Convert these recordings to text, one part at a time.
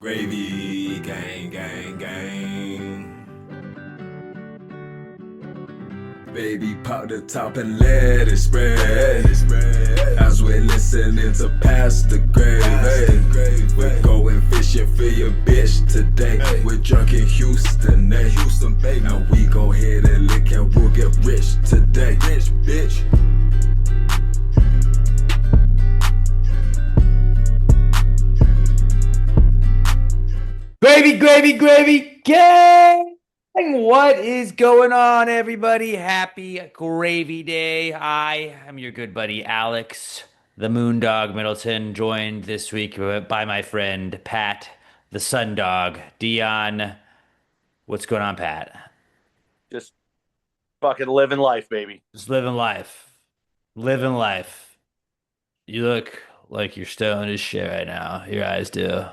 Gravy, gang, gang, gang. Baby, pop the top and let it spread. As we're listening to Pastor Gravy. We're going fishing for your bitch today. We're drunk in Houston, baby. And we go ahead and lick and we'll get rich today. Rich, bitch. Gravy, gang! What is going on, everybody? Happy Gravy Day. I am your good buddy, Alex, the Moondog Middleton, joined this week by my friend, Pat, the Sundog. Dion, what's going on, Pat? Just fucking living life, baby. Just living life. Living life. You look like you're stoned as shit right now. Your eyes do.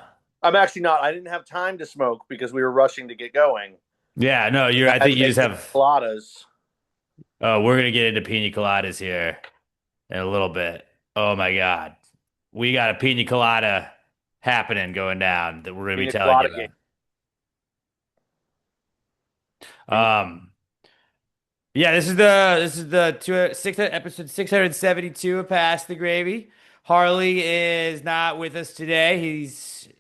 I'm actually not. I didn't have time to smoke because we were rushing to get going. Yeah, no, I think you just have. Coladas. Oh, we're gonna get into pina coladas here in a little bit. Oh my God. We got a pina colada happening going down that we're gonna be Pina telling colada you about. Yeah, this is episode 672 of Pass the Gravy. Harley is not with us today.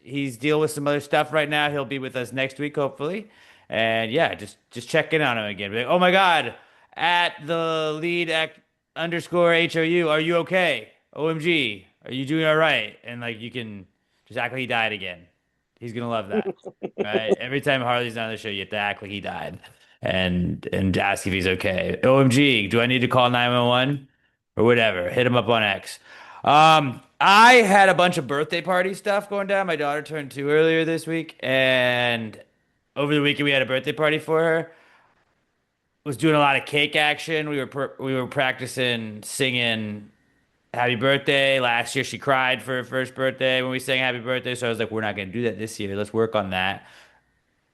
He's dealing with some other stuff right now. He'll be with us next week, hopefully. And yeah, just check in on him again. Be like, oh my God, at the underscore HOU, are you okay? OMG, are you doing all right? And like you can just act like he died again. He's gonna love that. Right? Every time Harley's on the show, you have to act like he died and ask if he's okay. OMG, do I need to call 911 or whatever? Hit him up on X. I had a bunch of birthday party stuff going down. My daughter turned 2 earlier this week, and over the weekend we had a birthday party for her. Was doing a lot of cake action. We were practicing singing Happy Birthday. Last year she cried for her first birthday when we sang Happy Birthday, so I was like, we're not gonna do that this year. Let's work on that.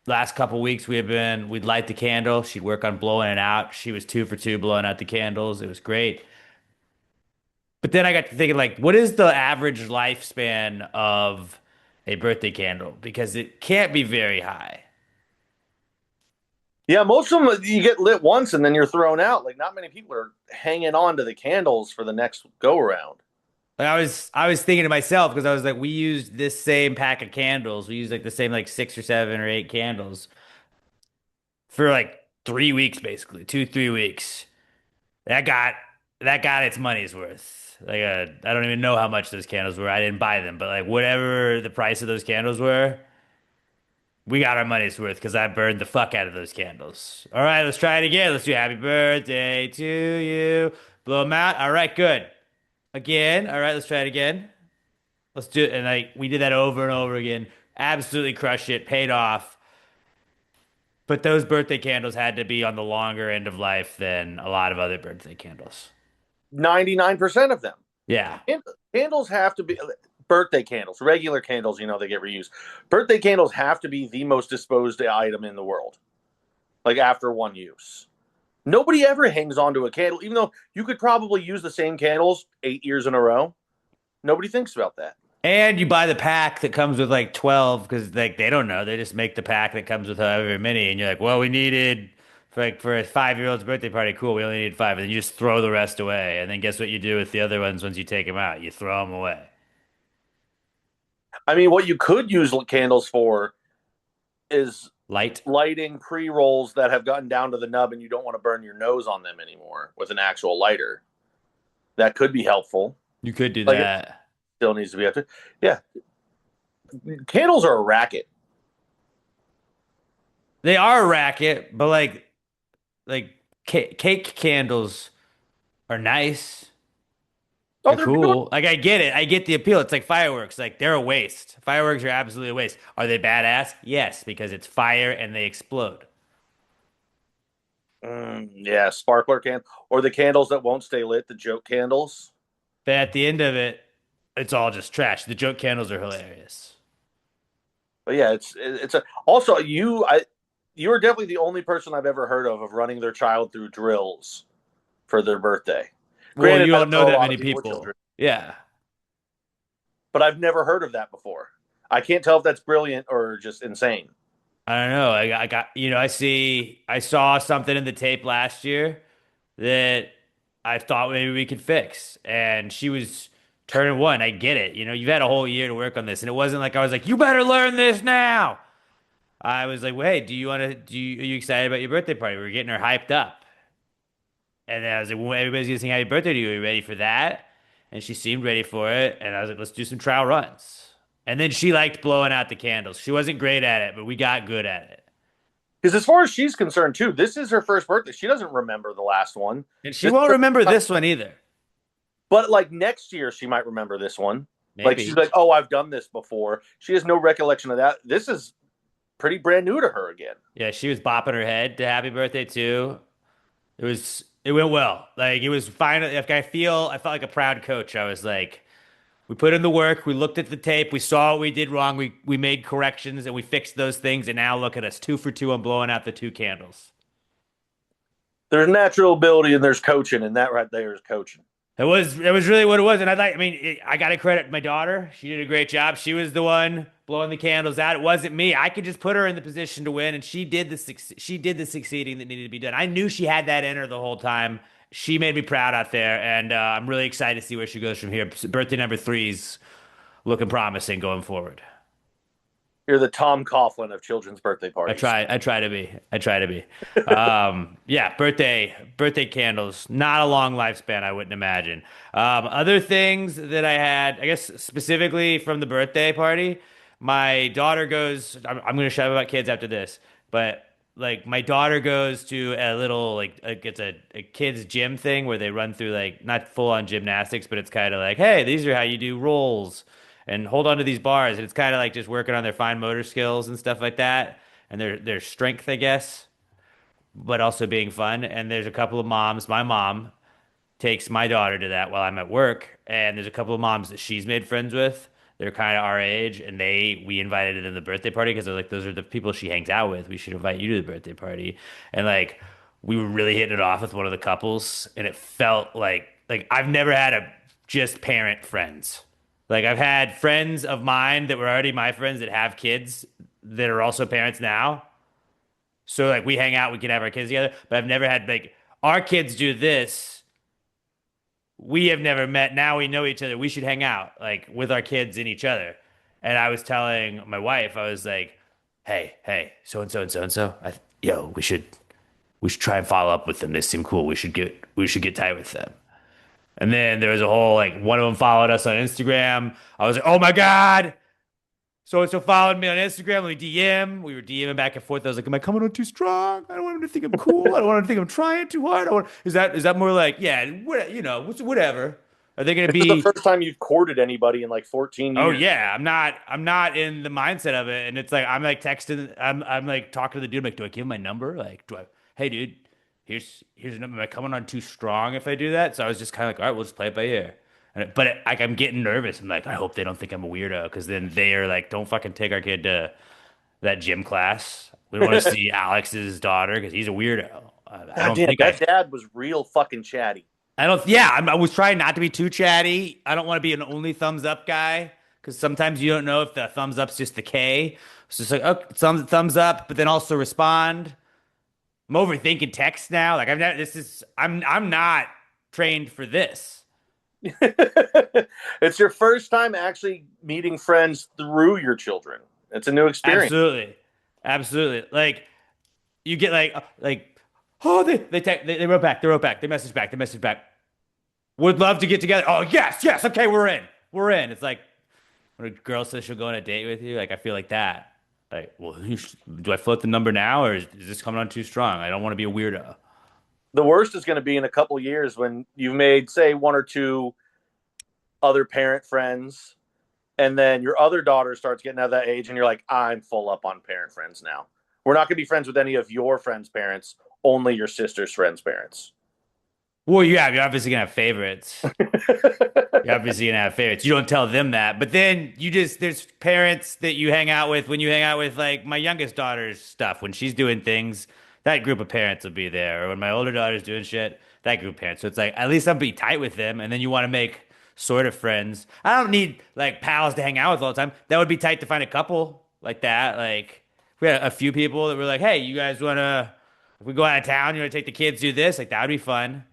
Last couple weeks we'd light the candle. She'd work on blowing it out. She was 2 for 2 blowing out the candles. It was great. But then I got to thinking, like, what is the average lifespan of a birthday candle? Because it can't be very high. Yeah, most of them you get lit once and then you're thrown out. Like not many people are hanging on to the candles for the next go around. Like I was thinking to myself because I was like, we used this same pack of candles. We used like the same like 6 or 7 or 8 candles for like 3 weeks, basically 2, 3 weeks. That got its money's worth. Like I don't even know how much those candles were. I didn't buy them, but like whatever the price of those candles were, we got our money's worth because I burned the fuck out of those candles. All right, let's try it again. Let's do happy birthday to you. Blow them out. All right, good. Again. All right, let's try it again. Let's do it. And like we did that over and over again. Absolutely crushed it. Paid off. But those birthday candles had to be on the longer end of life than a lot of other birthday candles. 99% of them. Yeah. Candles have to be birthday candles, regular candles, they get reused. Birthday candles have to be the most disposed item in the world. Like after one use. Nobody ever hangs on to a candle, even though you could probably use the same candles 8 years in a row. Nobody thinks about that. And you buy the pack that comes with like 12 because like they don't know. They just make the pack that comes with however many. And you're like, well, we needed for a 5-year-old's birthday party. Cool. We only need 5. And then you just throw the rest away. And then guess what you do with the other ones once you take them out? You throw them away. I mean, what you could use candles for is lighting pre-rolls that have gotten down to the nub and you don't want to burn your nose on them anymore with an actual lighter. That could be helpful. You could do that. Still needs to be after. Yeah. Candles are a racket. They are a racket, but like cake candles are nice. They're cool. Good. Like I get it. I get the appeal. It's like fireworks. Like they're a waste. Fireworks are absolutely a waste. Are they badass? Yes, because it's fire and they explode. Yeah, sparkler can or the candles that won't stay lit, the joke candles. But at the end of it, it's all just trash. The joke candles are hilarious. But yeah, it's also you are definitely the only person I've ever heard of running their child through drills for their birthday. Granted, you don't know that many people. Yeah. But I've never heard of that before. I can't tell if that's brilliant or just insane. I don't know. I got, I saw something in the tape last year that I thought maybe we could fix. And she was turning one. I get it. You've had a whole year to work on this. And it wasn't like I was like, you better learn this now. I was like, well, hey, are you excited about your birthday party? We were getting her hyped up. And then I was like, well, everybody's gonna sing happy birthday to you. Are you ready for that? And she seemed ready for it. And I was like, let's do some trial runs. And then she liked blowing out the candles. She wasn't great at it, but we got good at it. Because as far as she's concerned, too, this is her first birthday. She doesn't remember the last one. And she won't remember this one either. But like next year, she might remember this one. Maybe. Like she's like, oh, I've done this before. She has no recollection of that. This is pretty brand new to her again. Yeah, she was bopping her head to happy birthday too. It went well. Like it was fine. Like I felt like a proud coach. I was like, we put in the work, we looked at the tape, we saw what we did wrong, we made corrections and we fixed those things, and now look at us, 2 for 2 on blowing out the 2 candles. There's natural ability and there's coaching, and that right there is coaching. It was really what it was, and I got to credit my daughter. She did a great job. She was the one blowing the candles out. It wasn't me. I could just put her in the position to win, and she did the succeeding that needed to be done. I knew she had that in her the whole time. She made me proud out there, and I'm really excited to see where she goes from here. Birthday number 3's looking promising going forward. You're the Tom Coughlin of children's birthday parties. I try to be. Yeah, birthday candles. Not a long lifespan, I wouldn't imagine. Other things that I had, I guess specifically from the birthday party, my daughter goes. I'm going to shut up about kids after this, but like my daughter goes to a little it's a kids gym thing where they run through like not full on gymnastics, but it's kind of like, hey, these are how you do rolls. And hold on to these bars. And it's kind of like just working on their fine motor skills and stuff like that. And their strength, I guess, but also being fun. And there's a couple of moms. My mom takes my daughter to that while I'm at work. And there's a couple of moms that she's made friends with. They're kind of our age. And we invited them to the birthday party because they're like, those are the people she hangs out with. We should invite you to the birthday party. And like, we were really hitting it off with one of the couples. And it felt like I've never had a just parent friends. Like I've had friends of mine that were already my friends that have kids that are also parents now. So like we hang out, we can have our kids together, but I've never had like our kids do this. We have never met. Now we know each other. We should hang out like with our kids and each other. And I was telling my wife, I was like, hey, so and so and so and so. We should try and follow up with them. They seem cool. We should get tight with them. And then there was a whole, like, one of them followed us on Instagram. I was like, oh my God. So-and-so followed me on Instagram. We were DMing back and forth. I was like, am I coming on too strong? I don't want him to think I'm cool. I don't want him to think I'm trying too hard. Is that more like, yeah, whatever. Are they going to be? This is the first time you've courted anybody in like 14 years. Oh yeah. I'm not in the mindset of it. And it's like, I'm like texting, I'm like talking to the dude. I'm like, do I give him my number? Like, hey dude, here's a number. Am I coming on too strong if I do that? So I was just kind of like, all right, we'll just play it by ear. I'm getting nervous. I'm like, I hope they don't think I'm a weirdo, because then they are like, don't fucking take our kid to that gym class. We don't want to see Alex's daughter because he's a weirdo. That dad was real fucking chatty. I was trying not to be too chatty. I don't want to be an only thumbs up guy, because sometimes you don't know if the thumbs up's just the K. It's just like, oh, thumbs up, but then also respond. I'm overthinking text now. Like I'm not trained for this. It's your first time actually meeting friends through your children. It's a new experience. Absolutely. Like you get oh, they wrote back. They messaged back. Would love to get together. Oh yes. Okay, we're in. It's like when a girl says she'll go on a date with you. Like I feel like that. Like, well, do I float the number now, or is this coming on too strong? I don't want to be a weirdo. The worst is going to be in a couple of years when you've made, say, 1 or 2 other parent friends, and then your other daughter starts getting out of that age, and you're like, I'm full up on parent friends now. We're not going to be friends with any of your friends' parents, only your sister's friends' parents. Well, you're obviously going to have favorites. You don't tell them that. But then there's parents that you hang out with when you hang out with, like, my youngest daughter's stuff. When she's doing things, that group of parents will be there. Or when my older daughter's doing shit, that group of parents. So it's like, at least I'll be tight with them. And then you want to make sort of friends. I don't need like pals to hang out with all the time. That would be tight to find a couple like that. Like we had a few people that were like, "Hey, you guys wanna? If we go out of town, you wanna take the kids do this? Like that would be fun."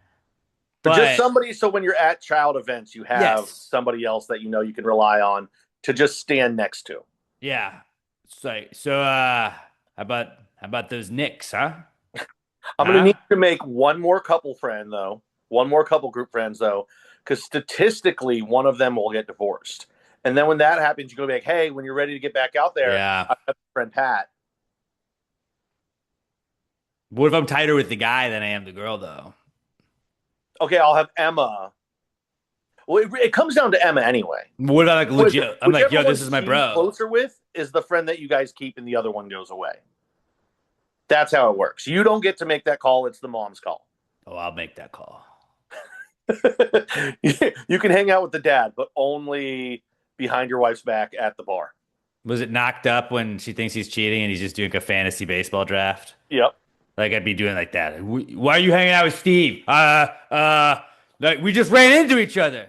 Or just But somebody, so when you're at child events, you have yes, somebody else that you know you can rely on to just stand next to. yeah. How about those Knicks, huh? I'm going to Huh? need to make one more couple friend, though. One more couple group friends, though, because statistically, one of them will get divorced. And then when that happens, you go be like, hey, when you're ready to get back out there, Yeah. I've got my friend Pat. What if I'm tighter with the guy than I am the girl, though? Okay, I'll have Emma. Well, it comes down to Emma anyway. What about like legit? I'm like, Whichever yo, one this is my she's bro. closer with is the friend that you guys keep, and the other one goes away. That's how it works. You don't get to make that call. It's the mom's call. Oh, I'll make that call. You can hang out with the dad, but only behind your wife's back at the bar. Was it knocked up when she thinks he's cheating and he's just doing a fantasy baseball draft? Yep. Like I'd be doing like that. Why are you hanging out with Steve? Like we just ran into each other.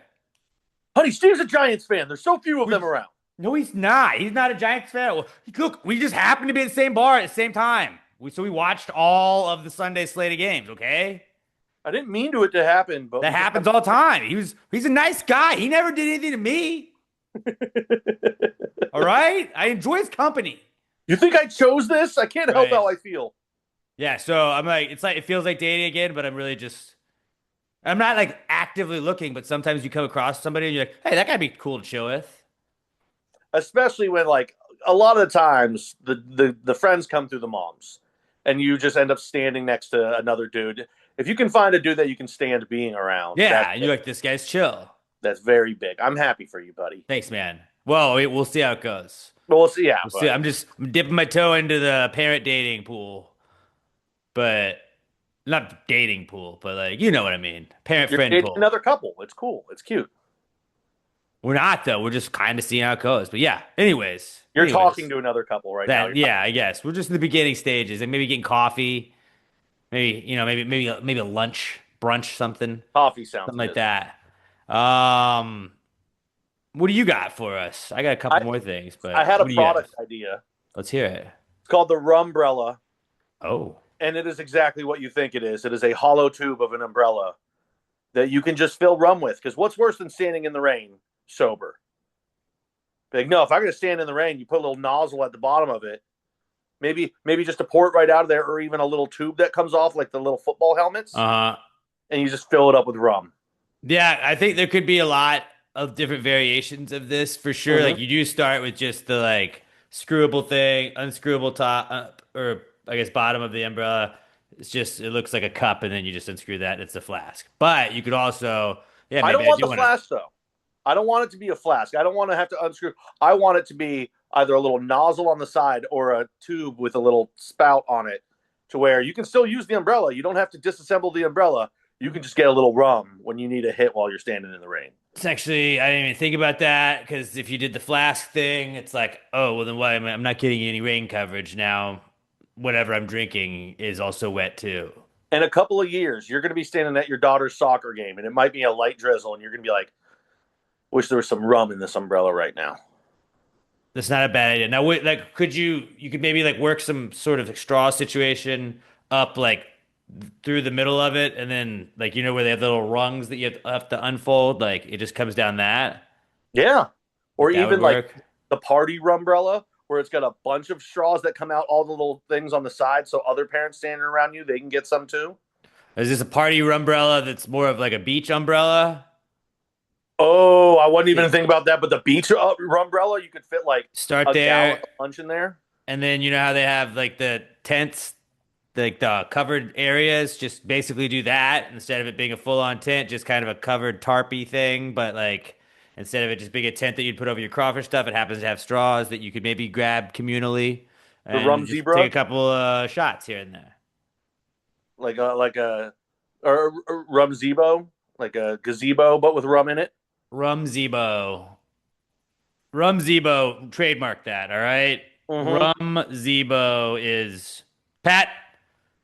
Honey, Steve's a Giants fan. There's so few of them around. No, he's not. He's not a Giants fan. Look, we just happened to be at the same bar at the same time. So we watched all of the Sunday slate of games, okay? I didn't mean to it to happen, but That happens all the time. He's a nice guy. He never did anything to me. All right? I enjoy his company. You think I chose this? I can't help Right. how I feel. Yeah, so I'm like, it feels like dating again, but I'm not like actively looking, but sometimes you come across somebody and you're like, hey, that guy'd be cool to chill with. Especially when, like, a lot of the times the friends come through the moms, and you just end up standing next to another dude. If you can find a dude that you can stand being around, Yeah, and you're like, this guy's chill. that's very big. I'm happy for you, buddy. Thanks, man. Well, we'll see how it goes. Well, we'll see. Yeah, We'll see. I'm dipping my toe into the parent dating pool, but not dating pool, but like, you know what I mean. Parent you're friend dating pool. another couple. It's cool. It's cute. We're not though. We're just kind of seeing how it goes. But yeah, anyways. You're talking to another couple right now. Yeah, I guess. We're just in the beginning stages. Like maybe getting coffee. Maybe a lunch, brunch, something Coffee sounds like good. that. What do you got for us? I got a couple more things, but I had a what do you have? product idea. Let's hear it. It's called the Rumbrella, Oh, and it is exactly what you think it is. It is a hollow tube of an umbrella that you can just fill rum with. Because what's worse than standing in the rain sober? Like, no, if I'm going to stand in the rain, you put a little nozzle at the bottom of it. Maybe just to pour it right out of there, or even a little tube that comes off, like the little football helmets, and you just fill it up with rum. yeah. I think there could be a lot of different variations of this for sure. Mm-hmm. Like you do start with just the like screwable thing, unscrewable top, or I guess bottom of the umbrella. It looks like a cup, and then you just unscrew that, and it's a flask. But you could also, yeah. I Maybe don't want do the flask though. I don't want it to be a flask. I don't want to have to unscrew. I want it to be either a little nozzle on the side or a tube with a little spout on it, to where you can still use the umbrella. You don't have to disassemble the umbrella. You can just get a little rum when you need a hit while you're standing in the rain. It's actually, I didn't even think about that because if you did the flask thing, it's like, oh, well, then why? I'm not getting any rain coverage now. Whatever I'm drinking is also wet too. In a couple of years, you're going to be standing at your daughter's soccer game, and it might be a light drizzle, and you're going to be like, wish there was some rum in this umbrella right now. That's not a bad idea. Now, like, you could maybe like work some sort of straw situation up like through the middle of it, and then like where they have the little rungs that you have to unfold, like it just comes down that. Yeah, or That even would work. like the party rumbrella, where it's got a bunch of straws that come out all the little things on the side, so other parents standing around you, they can get some too. Is this a party umbrella that's more of like a beach umbrella? Oh, I wasn't even thinking about that. But the beach umbrella, you could fit like Start a there, gallon of lunch in there. and then you know how they have like the tents, like the covered areas. Just basically do that instead of it being a full-on tent, just kind of a covered tarpy thing. But like instead of it just being a tent that you'd put over your crawfish stuff, it happens to have straws that you could maybe grab communally. The And rum just zebra? take a couple shots here and there. Like a Rumzebo, like a gazebo, but with rum in it. Rumzebo. Rumzebo, trademark that, all right? Mhm. Rumzebo is Pat.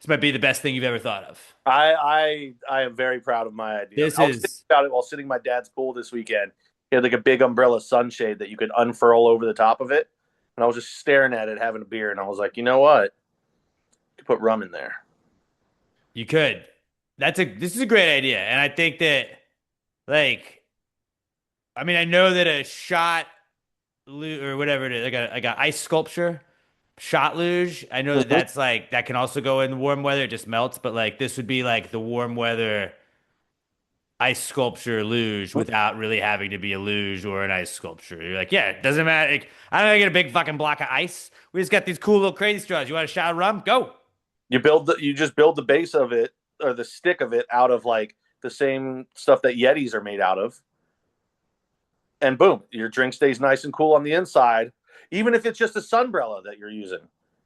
This might be the best thing you've ever thought of. I am very proud of my idea. This I was thinking is about it while sitting in my dad's pool this weekend. He had like a big umbrella sunshade that you could unfurl over the top of it. And I was just staring at it, having a beer, and I was like, you know what? You could put rum in there. you could. This is a great idea, and I think that like I mean I know that a shot or whatever it is, like a ice sculpture shot luge. I know that Mhm. that's like that can also go in warm weather. It just melts, but like this would be like the warm weather ice sculpture luge without really having to be a luge or an ice sculpture. You're like, yeah, it doesn't matter. Like, I don't get a big fucking block of ice. We just got these cool little crazy straws. You want a shot of rum? Go. You just build the base of it or the stick of it out of like the same stuff that Yetis are made out of. And boom, your drink stays nice and cool on the inside, even if it's just a sunbrella that you're using.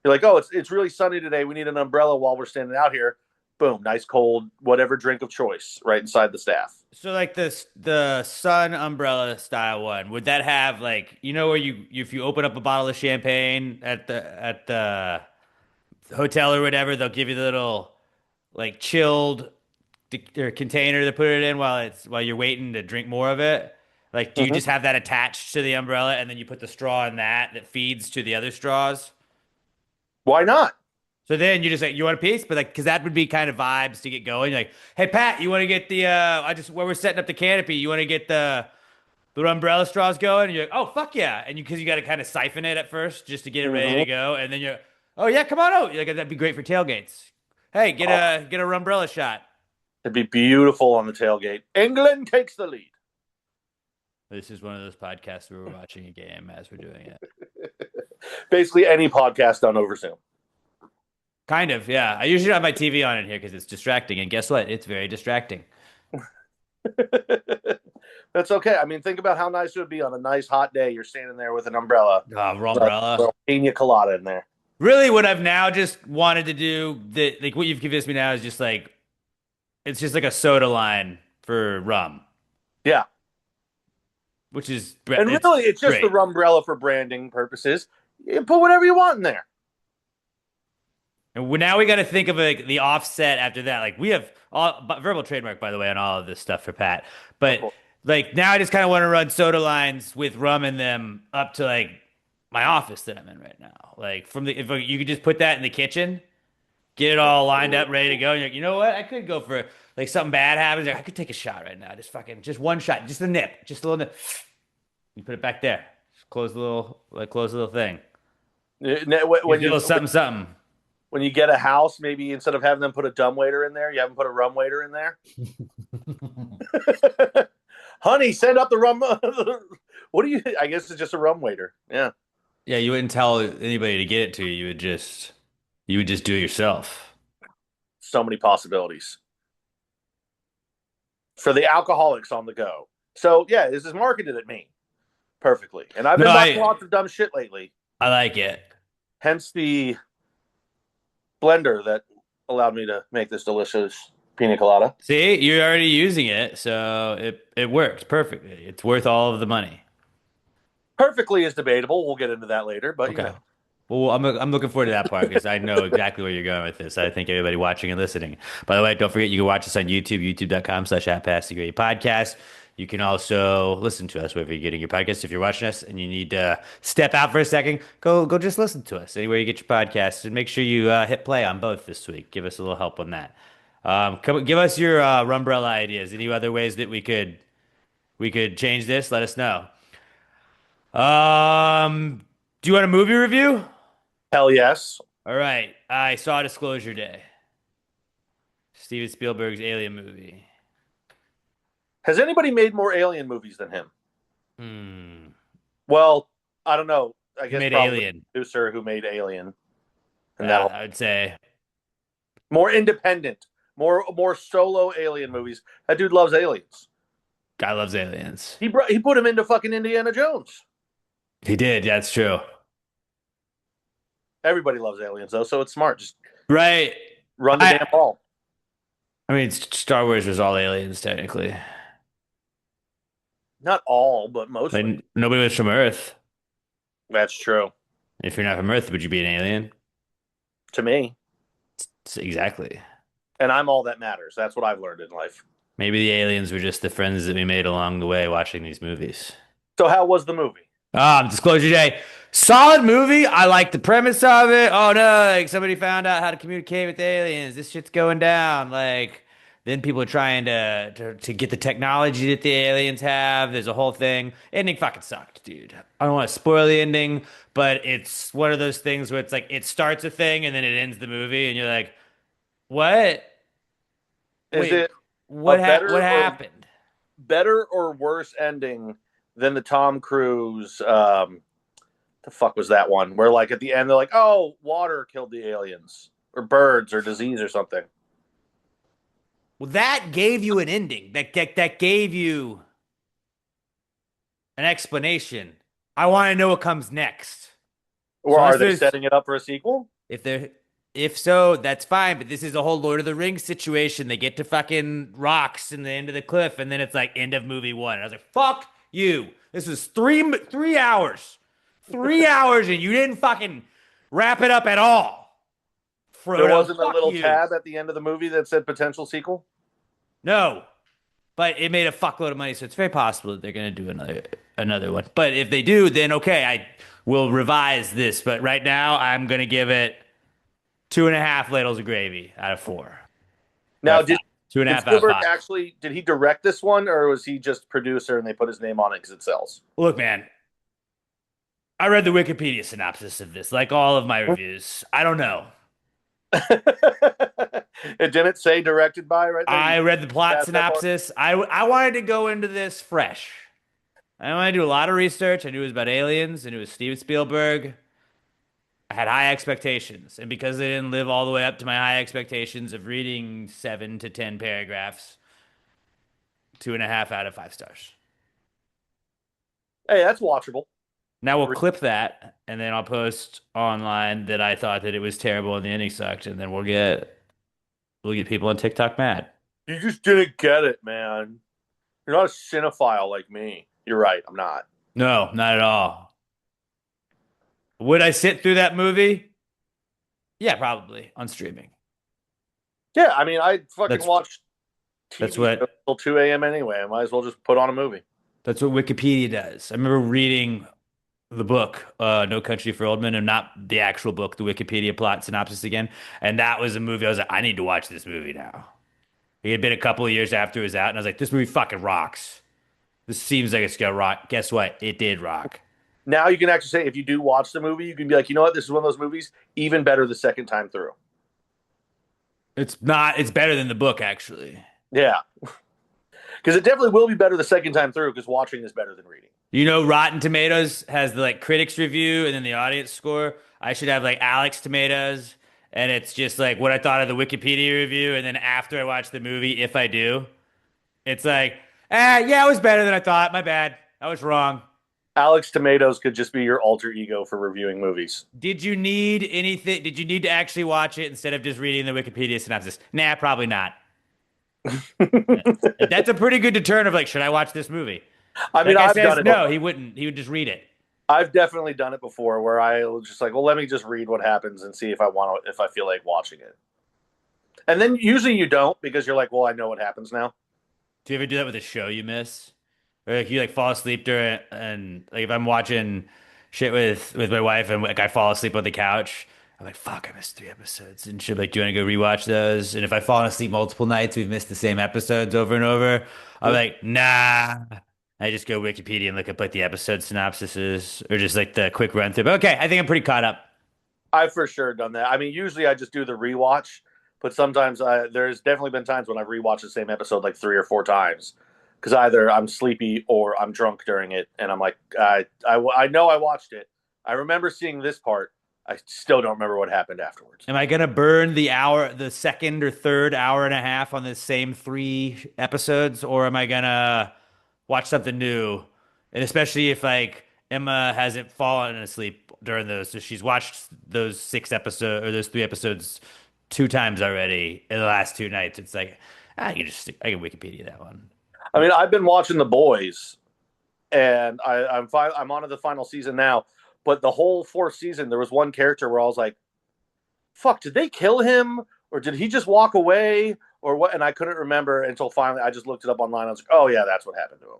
You're like, oh, it's really sunny today. We need an umbrella while we're standing out here. Boom, nice cold, whatever drink of choice right inside the staff. So like the sun umbrella style one, would that have like where you if you open up a bottle of champagne at the hotel or whatever, they'll give you the little like chilled or container to put it in while you're waiting to drink more of it. Like, do you Mhm. just have that attached to the umbrella and then you put the straw in that feeds to the other straws? Why not? So then you just like, you want a piece, but like, because that would be kind of vibes to get going. You're like, hey Pat, you want to get the where we're setting up the canopy, you want to get the umbrella straws going? And you're like, oh fuck yeah, and because you got to kind of siphon it at first just to get it ready to Mhm. go, and then you're, oh yeah, come on out. You're like, that'd be great for tailgates. Hey, get a umbrella shot. It'd be beautiful on the tailgate. England takes the lead. This is one of those podcasts where we're watching a game as we're doing it. Basically, any podcast done over Zoom. Kind of, yeah. I usually have my TV on in here because it's distracting, and guess what? It's very distracting. That's okay. I mean, think about how nice it would be on a nice hot day. You're standing there with an umbrella, Umbrella. pina colada in there. Really, what I've now just wanted to do, that like what you've convinced me now is just like it's just like a soda line for rum, Yeah, which is and really, it's just great. the umbrella for branding purposes. You can put whatever you want in there. And now we got to think of like the offset after that. Like we have verbal trademark, by the way, on all of this stuff for Pat. But Cool. like now, I just kind of want to run soda lines with rum in them up to like my office that I'm in right now. Like if you could just put that in the kitchen, get it all lined up, ready to go. And you're like, you know what? I could go for like something bad happens. Like, I could take a shot right now. Just one shot, just a nip, just a little nip. You put it back there. Just close the little thing. When You little something something. when you get a house, maybe instead of having them put a dumbwaiter in there, you have them put a rum waiter in there. Honey, send up the rum. What do you? I guess it's just a rum waiter. Yeah. Yeah, you wouldn't tell anybody to get it to you. You would just do it yourself. So many possibilities for the alcoholics on the go. So yeah, this is marketed at me perfectly, and I've been buying lots of dumb shit lately. I like it. Hence the blender that allowed me to make this delicious pina colada. See, you're already using it, so it works perfectly. It's worth all of the money. Perfectly is debatable. We'll get into that later, but Okay. Well, I'm looking forward to that part because I know exactly where you're going with this. I think everybody watching and listening. By the way, don't forget you can watch us on YouTube, youtube.com/@PassTheGrade You can also listen to us wherever you're getting your podcast. If you're watching us and you need to step out for a second, go just listen to us anywhere you get your podcasts, and make sure you hit play on both this week. Give us a little help on that. Give us your Rumbrella ideas. Any other ways that we could change this? Let us know. Do you want a movie review? hell yes. All right. I saw Disclosure Day. Steven Spielberg's Alien movie. Has anybody made more Alien movies than him? Hmm. Well, I don't know. I guess made probably Alien. the producer who made Alien. And Yeah, that'll I would say. more independent, more solo Alien movies. That dude loves aliens. Guy loves aliens. He put him into fucking Indiana Jones. He did. That's true. Everybody loves aliens though, so it's smart. Just Right. run the damn ball. I mean, Star Wars was all aliens, technically. Not all, but mostly. Like, nobody was from Earth. That's true. If you're not from Earth, would you be an alien? To me. Exactly. And I'm all that matters. That's what I've learned in life. Maybe the aliens were just the friends that we made along the way watching these movies. So how was the movie? Disclosure Day. Solid movie. I like the premise of it. Oh no, like somebody found out how to communicate with aliens. This shit's going down. Like then people are trying to get the technology that the aliens have. There's a whole thing. Ending fucking sucked, dude. I don't want to spoil the ending, but it's one of those things where it's like it starts a thing and then it ends the movie, and you're like, what? Is Wait, it a what happened? better or worse ending than the Tom Cruise the fuck was that one where like at the end they're like, oh, water killed the aliens or birds or disease or something? Well, that gave you an ending. That gave you an explanation. I want to know what comes next. Or So are unless they there's setting it up for a sequel? if they're if so, that's fine. But this is a whole Lord of the Rings situation. They get to fucking rocks in the end of the cliff, and then it's like end of movie one. And I was like, fuck you. This was 3 hours. 3 hours, and you didn't fucking wrap it up at all. Frodo, There wasn't a fuck little you. tab at the end of the movie that said potential sequel? No, but it made a fuckload of money, so it's very possible that they're gonna do another one. But if they do, then okay, I will revise this. But right now, I'm gonna give it 2.5 ladles of gravy out of 4. Now, Two and a did half out of Spielberg 5. actually did he direct this one, or was he just producer and they put his name on it because it sells? Look, man, I read the Wikipedia synopsis of this, like all of my reviews. I don't know. It didn't say directed by right there. I read the plot That's that part? synopsis. I wanted to go into this fresh. I wanted to do a lot of research. I knew it was about aliens. I knew it was Steven Spielberg. I had high expectations, and because they didn't live all the way up to my high expectations of reading 7 to 10 paragraphs, 2.5 out of 5 stars. Hey, that's watchable. Now we'll clip that, and then I'll post online that I thought that it was terrible and the ending sucked, and then we'll get people on TikTok mad. You just didn't get it, man. You're not a cinephile like me. You're right. I'm not. No, not at all. Would I sit through that movie? Yeah, probably on streaming. Yeah, I mean, I fucking That's- watch that's TV what- until 2 a.m. anyway. I might as well just put on a movie. That's what Wikipedia does. I remember reading the book, No Country for Old Men, and not the actual book, the Wikipedia plot synopsis again. And that was a movie I was like, I need to watch this movie now. It had been a couple of years after it was out, and I was like, this movie fucking rocks. This seems like it's gonna rock. Guess what? It did rock. Now you can actually say, if you do watch the movie, you can be like, you know what? This is one of those movies, even better the second time through. It's better than the book, actually. Yeah. Because it definitely will be better the second time through, because watching is better than reading. You know, Rotten Tomatoes has the like critics review and then the audience score. I should have like Alex Tomatoes, and it's just like what I thought of the Wikipedia review, and then after I watch the movie, if I do, it's like, yeah, it was better than I thought. My bad. I was wrong. Alex Tomatoes could just be your alter ego for reviewing movies. Did you need anything? Did you need to actually watch it instead of just reading the Wikipedia synopsis? Nah, probably not. That's a pretty good deterrent of like, should I watch this movie? I mean, Like I've done it. no, he wouldn't. He would just read it. I've definitely done it before, where I was just like, well, let me just read what happens and see if I feel like watching it. And then usually you don't, because you're like, well, I know what happens now. Do you ever do that with a show you miss? Or like you like fall asleep during, and like if I'm watching shit with my wife and like I fall asleep on the couch, I'm like, fuck, I missed 3 episodes. And she'll be like, do you want to go rewatch those? And if I've fallen asleep multiple nights, we've missed the same episodes over and over. I'm like, nah. I just go Wikipedia and look up like the episode synopsises or just like the quick run through. But okay, I think I'm pretty caught up. I've for sure done that. I mean, usually I just do the rewatch, but sometimes there's definitely been times when I've rewatched the same episode like 3 or 4 times, because either I'm sleepy or I'm drunk during it, and I'm like, I know I watched it. I remember seeing this part. I still don't remember what happened afterwards. Am I gonna burn the second or third hour and a half on the same 3 episodes, or am I gonna watch something new? And especially if like Emma hasn't fallen asleep during those, so she's watched those 6 episodes or those 3 episodes 2 times already in the last 2 nights. It's like I can Wikipedia that one. I mean, I've been watching The Boys, and I'm on to the final season now. But the whole 4th season, there was one character where I was like, fuck, did they kill him or did he just walk away or what? And I couldn't remember until finally I just looked it up online. I was like, oh yeah, that's what happened to him.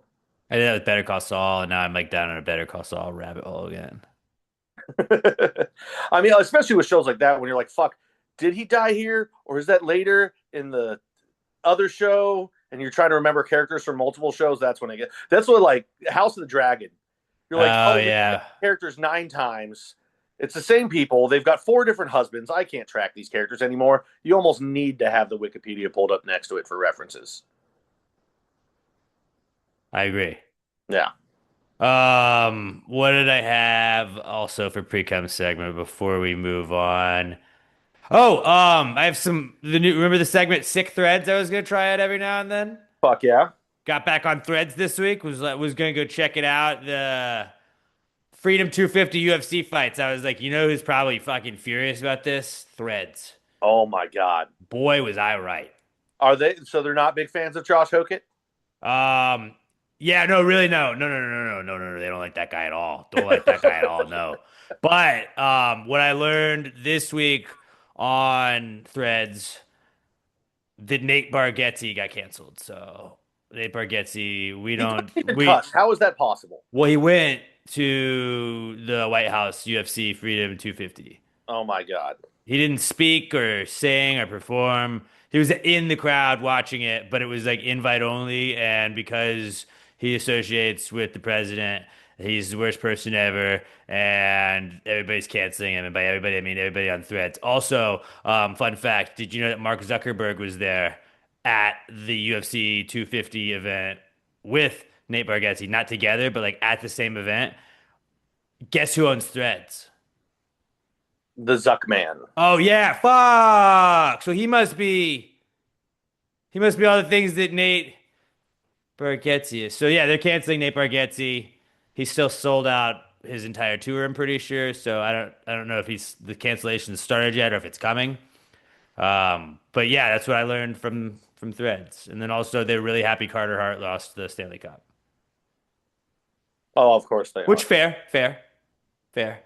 I did that with Better Call Saul, and now I'm like down in a Better Call Saul rabbit hole again. I mean, especially with shows like that when you're like, fuck, did he die here or is that later in the other show? And you're trying to remember characters from multiple shows. That's when I get. That's what like House of the Dragon. You're like, Oh oh yeah. characters 9 times. It's the same people. They've got 4 different husbands. I can't track these characters anymore. You almost need to have the Wikipedia pulled up next to it for references. I agree. Yeah. What did I have also for pre-com segment before we move on? Oh, I have the new, remember the segment Sick Threads I was gonna try out every now and then? Fuck yeah. Got back on Threads this week, was gonna go check it out. The Freedom 250 UFC fights. I was like, you know who's probably fucking furious about this? Threads. Oh my god. Boy, was I right. Are they? So they're not big fans of Josh Hokett? Um, yeah, no, really, no. They don't like that guy at all. Don't like that guy at all. No. But what I learned this week on Threads that Nate Bargatze got canceled. So Nate Bargatze, How is that possible? well, he went to the White House UFC Freedom 250. Oh my god. He didn't speak or sing or perform. He was in the crowd watching it, but it was like invite only. And because he associates with the president, he's the worst person ever. And everybody's canceling him. And by everybody, I mean everybody on Threads. Also, fun fact, did you know that Mark Zuckerberg was there at the UFC 250 event with Nate Bargatze? Not together, but like at the same event. Guess who owns Threads? The Zuck man. Oh yeah, fuck. So he must be all the things that Nate Bargatze is. So yeah, they're canceling Nate Bargatze. He's still sold out his entire tour, I'm pretty sure. So I don't know if the cancellation started yet or if it's coming. But yeah, that's what I learned from Threads. And then also they're really happy Carter Hart lost the Stanley Cup. Oh, of course they Which are. fair.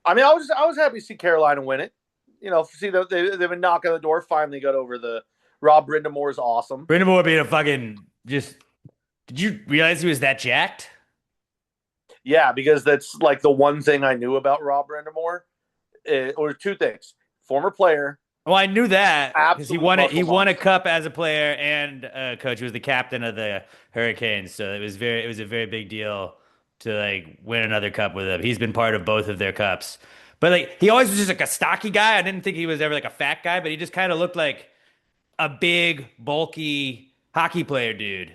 I mean, I was happy to see Carolina win it. You know, see they've been knocking on the door. Finally got over the Rob Brind'Amour is awesome. Brind'Amour being a fucking just. Did you realize he was that jacked? Yeah, because that's like the one thing I knew about Rob Brind'Amour, or 2 things: former player. Well, I knew that because he Absolute won it. He muscle won a monster. cup as a player and coach. He was the captain of the Hurricanes, so it was a very big deal to like win another cup with him. He's been part of both of their cups, but like he always was just like a stocky guy. I didn't think he was ever like a fat guy, but he just kind of looked like a big, bulky hockey player dude.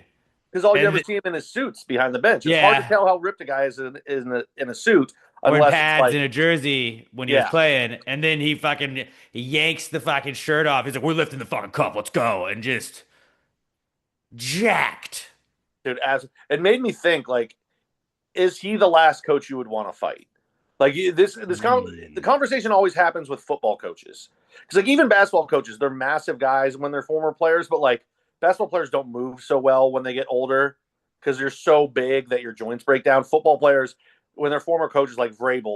Because all you And ever see him in his suits behind the bench. It's Yeah. hard to tell how ripped a guy is in a suit Or in unless pads it's like and a jersey when he was Yeah. playing, and then he yanks the fucking shirt off. He's like, "We're lifting the fucking cup, let's go!" And just jacked. dude. As it made me think, like, is he the last coach you would want to fight? Like the conversation always happens with football coaches because like even basketball coaches, they're massive guys when they're former players, but like basketball players don't move so well when they get older because they're so big that your joints break down. Football players, when they're former coaches like Vrabel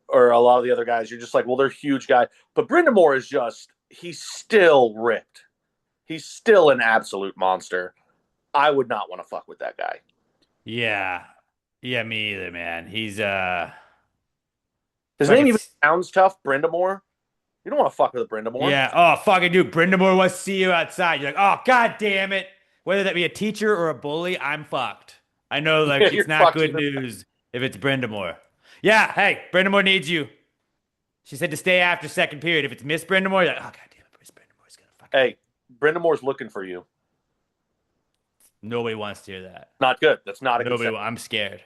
or a lot of the other guys, you're just like, well, they're huge guys. But Brind'Amour is he's still ripped. He's still an absolute monster. I would not want to fuck with that guy. Yeah, me either, man. He's His Like name even it's- sounds tough, Brind'Amour. You don't want to fuck with a Brind'Amour. yeah. Oh, fucking dude, Brind'Amour wants to see you outside. You're like, oh, god damn it. Whether that be a teacher or a bully, I'm fucked. I know, like, You're it's not fucked good either way. news if it's Brind'Amour. Yeah, hey, Brind'Amour needs you. She said to stay after second period. If it's Miss Brind'Amour, you're like, oh, god damn it, Miss Brind'Amour's gonna fucking. Hey, Brind'Amour's looking for you. Nobody wants to hear that. Not good. That's not a good Nobody. sign. I'm scared.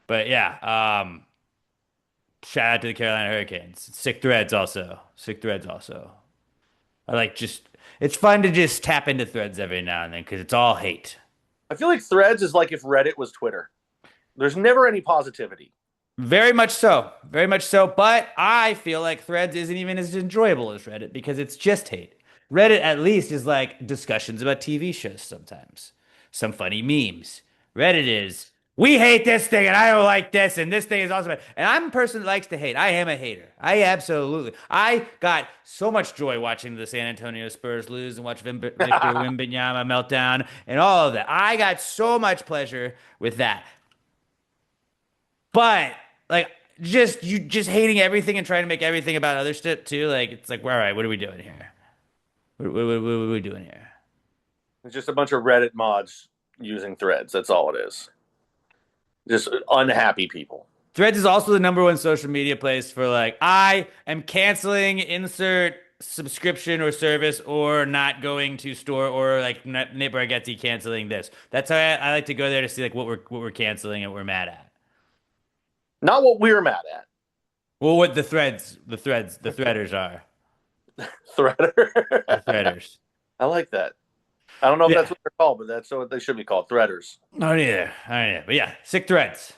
But yeah, shout out to the Carolina Hurricanes. Sick threads also. I like just. It's fun to just tap into threads every now and then because it's all hate. I feel like Threads is like if Reddit was Twitter. There's never any positivity. Very much so. Very much so. But I feel like Threads isn't even as enjoyable as Reddit because it's just hate. Reddit at least is like discussions about TV shows sometimes. Some funny memes. Reddit is We hate this thing, and I don't like this, and this thing is also bad. And I'm a person that likes to hate. I am a hater. I got so much joy watching the San Antonio Spurs lose and watch Victor Wembanyama meltdown and all of that. I got so much pleasure with that. But like, just hating everything and trying to make everything about other shit too. Like, it's like, well, all right, what are we doing here? What are we doing here? It's just a bunch of Reddit mods using threads. That's all it is. Just unhappy people. Threads is also the #1 social media place for like, I am canceling insert subscription or service or not going to store or like Nate Bargatze canceling this. That's how I like to go there to see like what we're canceling and what we're mad at. Not what we're mad at. Well, what the threaders are. Threader. The threaders. I like that. I don't know if that's what they're called, but that's what they should be called, threaders. I don't either. But yeah, sick threads.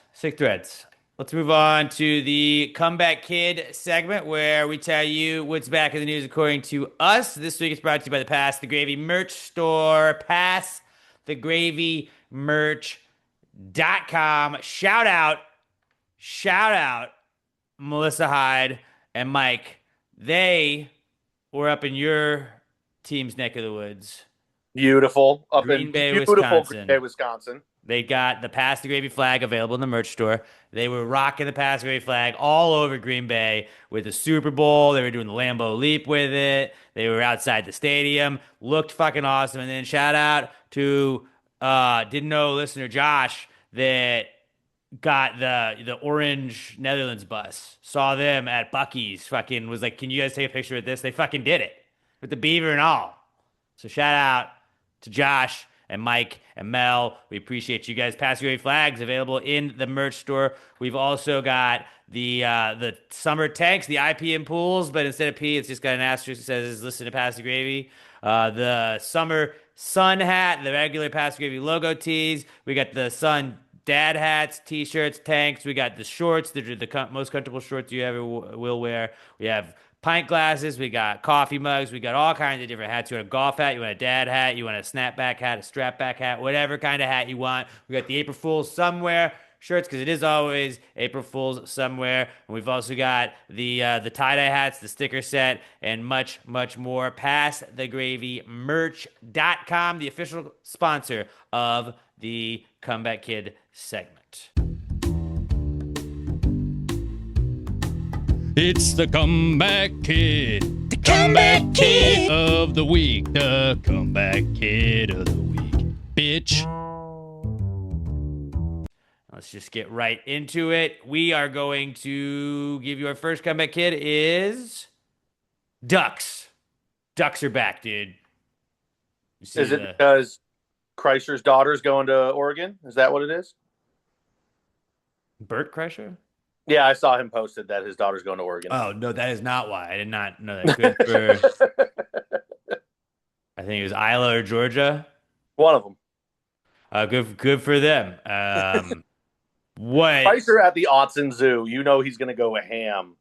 Let's move on to the Comeback Kid segment where we tell you what's back in the news according to us. This week it's brought to you by the Pass the Gravy merch store, passthegravy.com. Shout out Melissa Hyde and Mike. They were up in your team's neck of the woods. Beautiful. Green Bay, Wisconsin. They got the Pass the Gravy flag available in the merch store. They were rocking the Pass the Gravy flag all over Green Bay with the Super Bowl. They were doing the Lambeau Leap with it. They were outside the stadium. Looked fucking awesome. And then shout out to didn't know listener Josh that got the orange Netherlands bus. Saw them at Buc-ee's. Fucking was like, can you guys take a picture of this? They fucking did it with the beaver and all. So shout out to Josh and Mike and Mel. We appreciate you guys. Pass the Gravy flags available in the merch store. We've also got the summer tanks, the IPM pools, but instead of P, it's just got an asterisk that says listen to Pass the Gravy. The summer sun hat, the regular Pass the Gravy logo tees. We got the sun dad hats, t-shirts, tanks. We got the shorts. They're the most comfortable shorts you ever will wear. We have pint glasses, we got coffee mugs, we got all kinds of different hats. You want a golf hat, you want a dad hat, you want a snapback hat, a strapback hat, whatever kind of hat you want. We got the April Fool's Somewhere shirts because it is always April Fool's Somewhere. And we've also got the tie-dye hats, the sticker set, and much, much more. PassTheGravyMerch.com, the official sponsor of the Comeback Kid segment. It's the Comeback Kid. The Comeback Kid of the week. The Comeback Kid of the week. Bitch. Let's just get right into it. We are going to give you our first Comeback Kid is Ducks. Ducks are back, dude. Is it because Kreischer's daughter's going to Oregon? Is that what it is? Bert Kreischer? Yeah, I saw him posted that his daughter's going to Oregon. Oh, no, that is not why. I did not know that. Good for, I think it was Iowa or Georgia. One of them. Good for them. What? Kreischer at the Autzen Zoo. You know he's going to go ham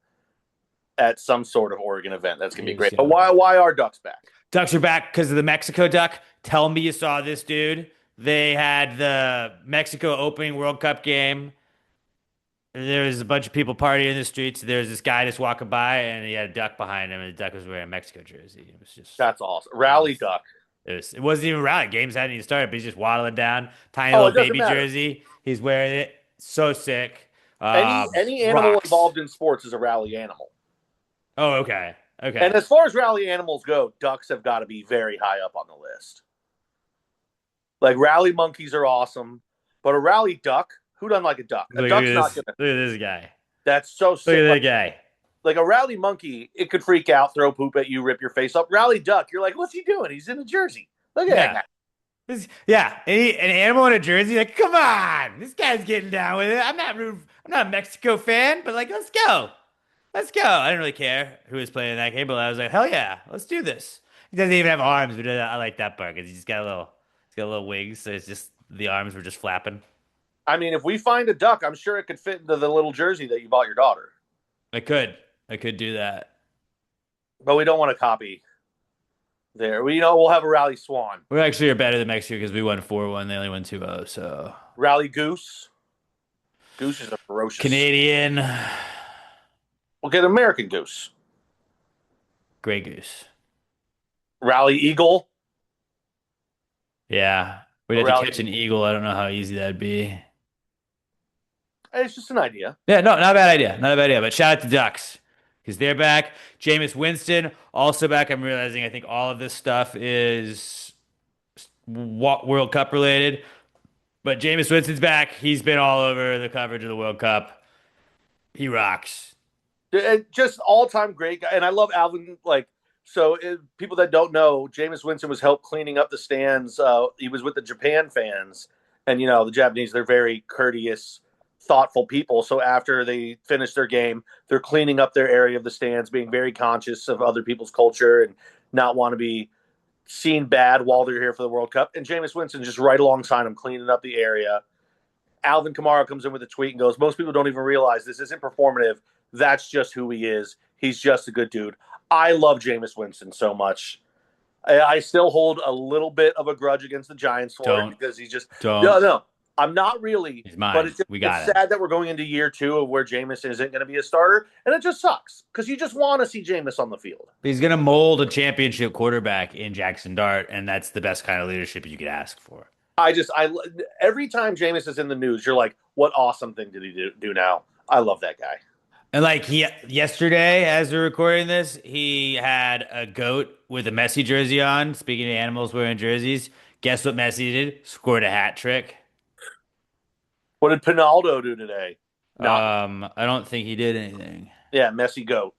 at some sort of Oregon event. That's going to be great. But why are Ducks back? Ducks are back because of the Mexico duck. Tell me you saw this, dude. They had the Mexico opening World Cup game. There was a bunch of people partying in the streets. There was this guy just walking by, and he had a duck behind him, and the duck was wearing a Mexico jersey. It was just that's awesome. Rally duck. It wasn't even rally. Games hadn't even started, but he's just waddling down, tiny little baby jersey. He's wearing it. So sick. Any animal involved in sports is a rally animal. Oh, okay. Okay. And as far as rally animals go, ducks have got to be very high up on the list. Like rally monkeys are awesome, but a rally duck. Who doesn't like a duck? A duck's not gonna. Look at this guy. That's so sick. Look at that guy. Like a rally monkey, it could freak out, throw poop at you, rip your face up. Rally duck, you're like, what's he doing? He's in a jersey. Look at that guy. An animal in a jersey. Like, come on, this guy's getting down with it. I'm not a Mexico fan, but like, let's go. I didn't really care who was playing in that game, but I was like, hell yeah, let's do this. He doesn't even have arms, but I like that part because he's got a little wings, so it's just the arms were just flapping. I mean, if we find a duck, I'm sure it could fit into the little jersey that you bought your daughter. I could do that, but we don't want to copy. We'll have a rally swan. We actually are better than Mexico because we won 4-1. They only won 2-0. So rally goose. Goose is a ferocious. Canadian. We'll get American Goose. Grey Goose. Rally Eagle. Yeah. We'd have to catch an eagle. I don't know how easy that'd be. It's just an idea. Yeah, no, not a bad idea. Not a bad idea. But shout out to Ducks because they're back. Jameis Winston also back. I'm realizing I think all of this stuff is World Cup related. But Jameis Winston's back. He's been all over the coverage of the World Cup. He rocks. Just all-time great guy. And I love Alvin. People that don't know, Jameis Winston was helped cleaning up the stands. He was with the Japan fans. And, the Japanese, they're very courteous, thoughtful people. So after they finish their game, they're cleaning up their area of the stands, being very conscious of other people's culture and not want to be seen bad while they're here for the World Cup. And Jameis Winston just right alongside him, cleaning up the area. Alvin Kamara comes in with a tweet and goes, most people don't even realize this isn't performative. That's just who he is. He's just a good dude. I love Jameis Winston so much. I still hold a little bit of a grudge against the Giants for it because he's just no. I'm not really, but it's sad that we're going into year 2 of where Jameis isn't going to be a starter, and it just sucks because you just want to see Jameis on the field. He's going to mold a championship quarterback in Jackson Dart, and that's the best kind of leadership you could ask for. Every time Jameis is in the news, you're like, what awesome thing did he do now? I love that guy. And yesterday, as we're recording this, he had a goat with a Messi jersey on. Speaking of animals wearing jerseys, guess what Messi did? Scored a hat trick. What did Pinaldo do today? I don't think he did anything. Yeah, Messi goat.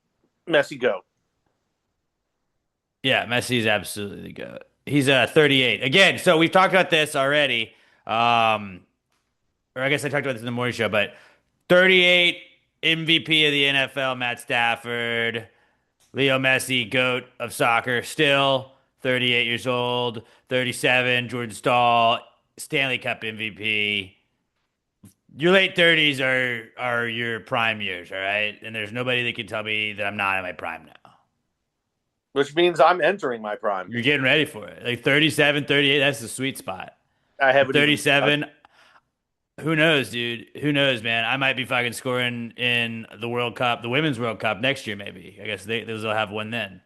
Yeah, Messi is absolutely the goat. He's 38. Again, so we've talked about this already. Or I guess I talked about this in the morning show, but 38 MVP of the NFL, Matt Stafford. Leo Messi, GOAT of soccer, still 38 years old. 37, Jordan Stahl, Stanley Cup MVP. Your late 30s are your prime years, all right? And there's nobody that can tell me that I'm not in my prime now. Which means I'm entering my prime. You're getting ready for it. Like 37, 38, that's the sweet spot. I have 37. Who knows, dude? Who knows, man? I might be fucking scoring in the World Cup, the Women's World Cup next year, maybe. I guess those will have one then.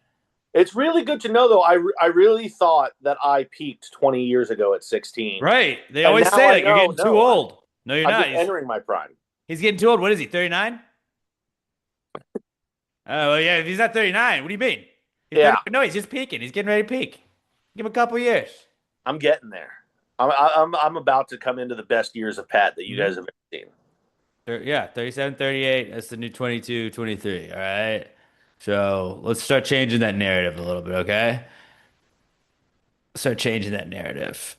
It's really good to know, though. I really thought that I peaked 20 years ago at 16. Right. They always say that you're getting too old. No, you're not. I'm entering my prime. He's getting too old. What is he, 39? Oh, well, yeah, if he's not 39, what do you mean? No, he's just peaking. He's getting ready to peak. Give him a couple years. I'm getting there. I'm about to come into the best years of Pat that you guys have ever seen. Yeah, 37, 38. That's the new 22, 23. All right. So let's start changing that narrative a little bit, okay? Start changing that narrative.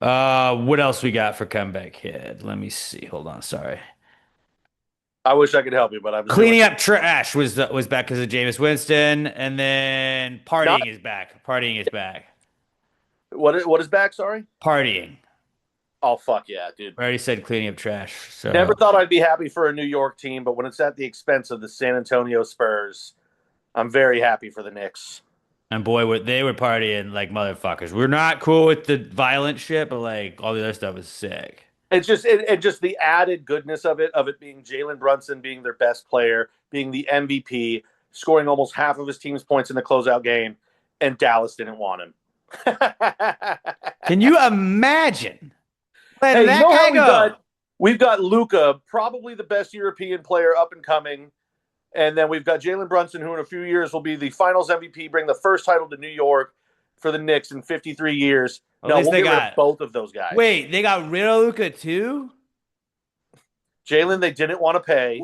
What else we got for Comeback Kid? Let me see. Hold on. Sorry. I wish I could help you, but I'm cleaning up trash was back because of Jameis Winston, and then partying is back. Partying is back. What is back? Sorry. Partying. Oh fuck yeah, dude! I already said cleaning up trash. So never thought I'd be happy for a New York team, but when it's at the expense of the San Antonio Spurs, I'm very happy for the Knicks. And boy, they were partying like motherfuckers. We're not cool with the violent shit, but like all the other stuff was sick. It's just just the added goodness of it being Jalen Brunson being their best player, being the MVP, scoring almost half of his team's points in the closeout game, and Dallas didn't want him. Can you imagine? Hey, that guy go? We've got Luka, probably the best European player up and coming. And then we've got Jalen Brunson, who in a few years will be the finals MVP, bring the first title to New York for the Knicks in 53 years. Well, we'll get rid of both of those guys. Wait, they got rid of Luka too? Jalen, they didn't want to pay.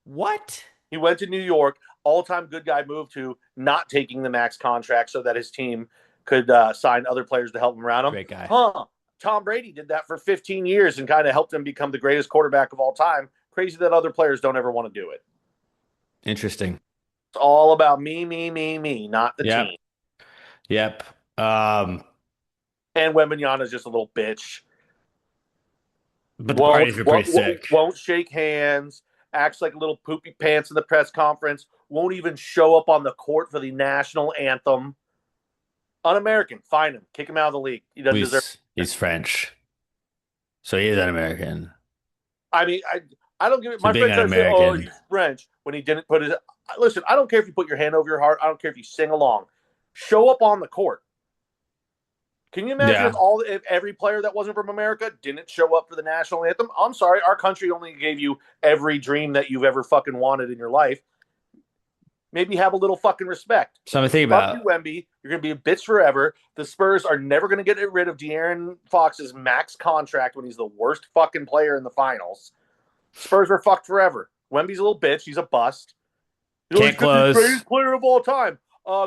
What? He went to New York. All-time good guy moved to not taking the max contract so that his team could sign other players to help him around him. Great guy. Tom Brady did that for 15 years and kind of helped him become the greatest quarterback of all time. Crazy that other players don't ever want to do it. Interesting. It's all about me, not the team. Yep. And Wimpyama just a little bitch. But the parties were pretty sick. Won't shake hands. Acts like a little poopy pants in the press conference. Won't even show up on the court for the national anthem. Un-American. Fine him. Kick him out of the league. He doesn't deserve it. He's French. So he is un-American. I mean, I don't give it. So My being friend an tries to say, "Oh, American. he's French," when he didn't put his. Listen, I don't care if you put your hand over your heart. I don't care if you sing along. Show up on the court. Can you imagine Yeah. if every player that wasn't from America didn't show up for the national anthem? I'm sorry, our country only gave you every dream that you've ever fucking wanted in your life. Maybe have a little fucking respect. Something to think Fuck about. you, Wemby. You're going to be a bitch forever. The Spurs are never going to get rid of De'Aaron Fox's max contract when he's the worst fucking player in the finals. Spurs are fucked forever. Wemby's a little bitch. He's a bust. Can't close. Greatest player of all time.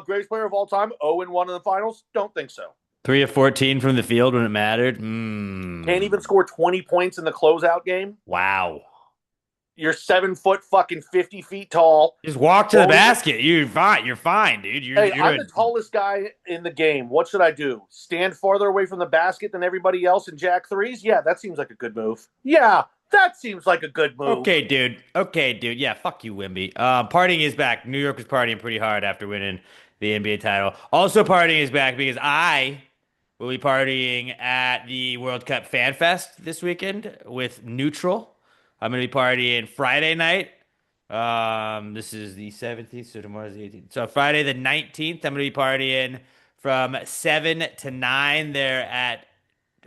Greatest player of all time. 0-1 in the finals? Don't think so. 3 of 14 from the field when it mattered. Can't even score 20 points in the closeout game. Wow. You're 7 foot fucking 50 feet tall. Just walk to the basket. You're fine. You're fine, dude. You're I'm the tallest guy in the game. What should I do? Stand farther away from the basket than everybody else and jack threes? Yeah, that seems like a good move. Yeah, that seems like a good move. Okay, dude. Yeah, fuck you, Wimby. Partying is back. New York was partying pretty hard after winning the NBA title. Also, partying is back because I will be partying at the World Cup Fan Fest this weekend with NUTRL. I'm going to be partying Friday night. This is the 17th, so tomorrow's the 18th. So Friday the 19th, I'm going to be partying from 7 to 9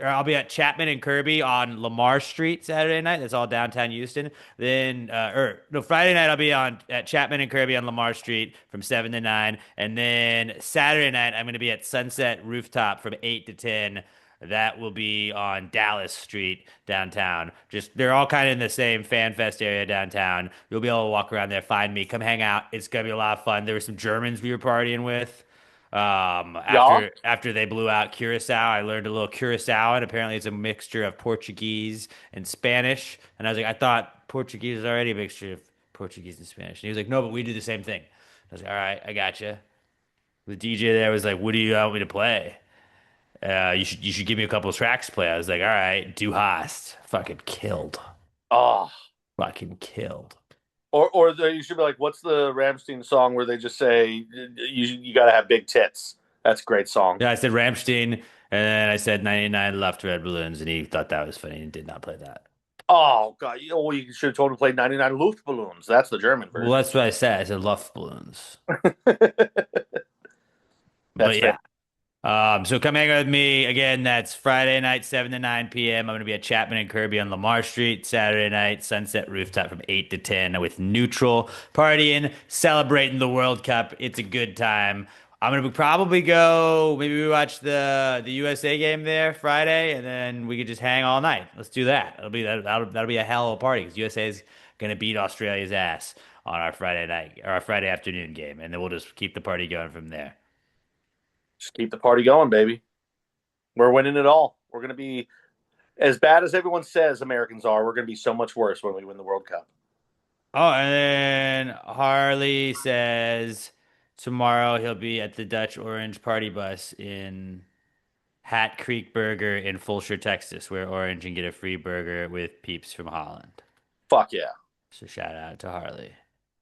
I'll be at Chapman and Kirby on Lamar Street Saturday night. That's all downtown Houston. Then, Friday night I'll be at Chapman and Kirby on Lamar Street from 7 to 9. And then Saturday night I'm going to be at Sunset Rooftop from 8 to 10. That will be on Dallas Street downtown. They're all kind of in the same Fan Fest area downtown. You'll be able to walk around there, find me, come hang out. It's gonna be a lot of fun. There were some Germans we were partying with. After they blew out Curacao, I learned a little Curacao, and apparently it's a mixture of Portuguese and Spanish. And I was like, I thought Portuguese is already a mixture of Portuguese and Spanish. And he was like, no, but we do the same thing. I was like, all right, I gotcha. The DJ there was like, what do you want me to play? You should give me a couple of tracks to play. I was like, all right, Du Hast. Fucking killed. Oh. Fucking killed. Or you should be like, what's the Rammstein song where they just say you got to have big tits? That's a great song. Yeah, I said Rammstein, and then I said 99 Left Red Balloons, and he thought that was funny and did not play that. Oh, God. You should have told him to play 99 Luftballons. That's the German version. Well, that's what I said. I said Luftballons. That's yeah. So come hang out with me. Again, that's Friday night, 7 to 9 p.m. I'm going to be at Chapman and Kirby on Lamar Street. Saturday night, Sunset Rooftop from 8 to 10 with NUTRL. Partying, celebrating the World Cup. It's a good time. I'm going to probably go, maybe we watch the USA game there Friday, and then we could just hang all night. Let's do that. That'll be a hell of a party because USA is going to beat Australia's ass on our Friday night or our Friday afternoon game, and then we'll just keep the party going from there. Just keep the party going, baby. We're winning it all. We're going to be as bad as everyone says Americans are. We're going to be so much worse when we win the World Cup. Oh, and then Harley says tomorrow he'll be at the Dutch Orange Party Bus in Hat Creek Burger in Fulshire, Texas, where Orange can get a free burger with peeps from Holland. Fuck yeah. So shout out to Harley.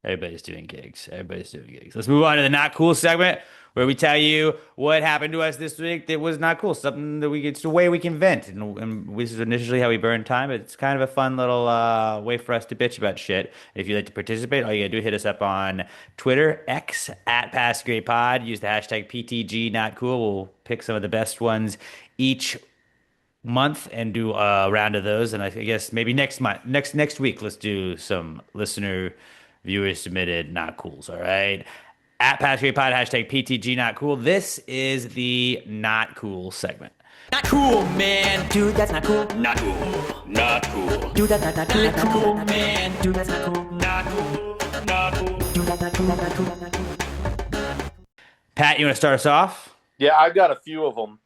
Everybody's doing gigs. Let's move on to the Not Cool segment, where we tell you what happened to us this week that was not cool. Something that it's a way we can vent. And this is initially how we burn time, but it's kind of a fun little way for us to bitch about shit. If you'd like to participate, all you gotta do is hit us up on Twitter, X, at PassGrayPod. Use the hashtag PTG Not Cool. We'll pick some of the best ones each month and do a round of those. And I guess maybe next week, let's do some listener viewer submitted not cools. All right. At PassGrayPod, hashtag PTG Not Cool. This is the Not Cool segment. Not cool, man. Dude, that's not cool. Not cool. Not cool. Dude, that's not cool. Not cool, man. Dude, that's not cool. Not cool. Not cool. Dude, that's not cool. Not cool. Not cool. Pat, you want to start us off? Yeah, I've got a few of them.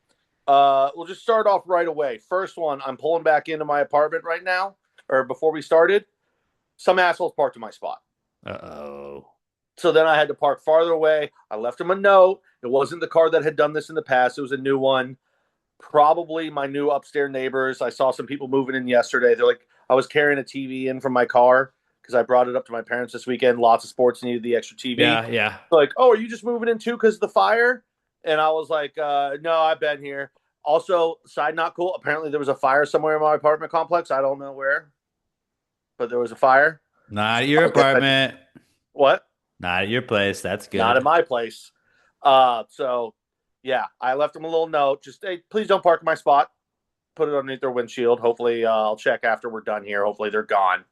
We'll just start off right away. First one, I'm pulling back into my apartment right now, or before we started. Some assholes parked in my spot. Uh-oh. So then I had to park farther away. I left him a note. It wasn't the car that had done this in the past. It was a new one. Probably my new upstairs neighbors. I saw some people moving in yesterday. They're like, I was carrying a TV in from my car because I brought it up to my parents this weekend. Lots of sports needed the extra TV. Yeah. Like, oh, are you just moving in too because of the fire? And I was like, no, I've been here. Also, side not cool. Apparently there was a fire somewhere in my apartment complex. I don't know where. but there was a fire. Not at your Okay. apartment. What? Not at your place. That's good. Not at my place. So yeah, I left them a little note. Just, hey, please don't park in my spot. Put it underneath their windshield. Hopefully, I'll check after we're done here. Hopefully, they're gone.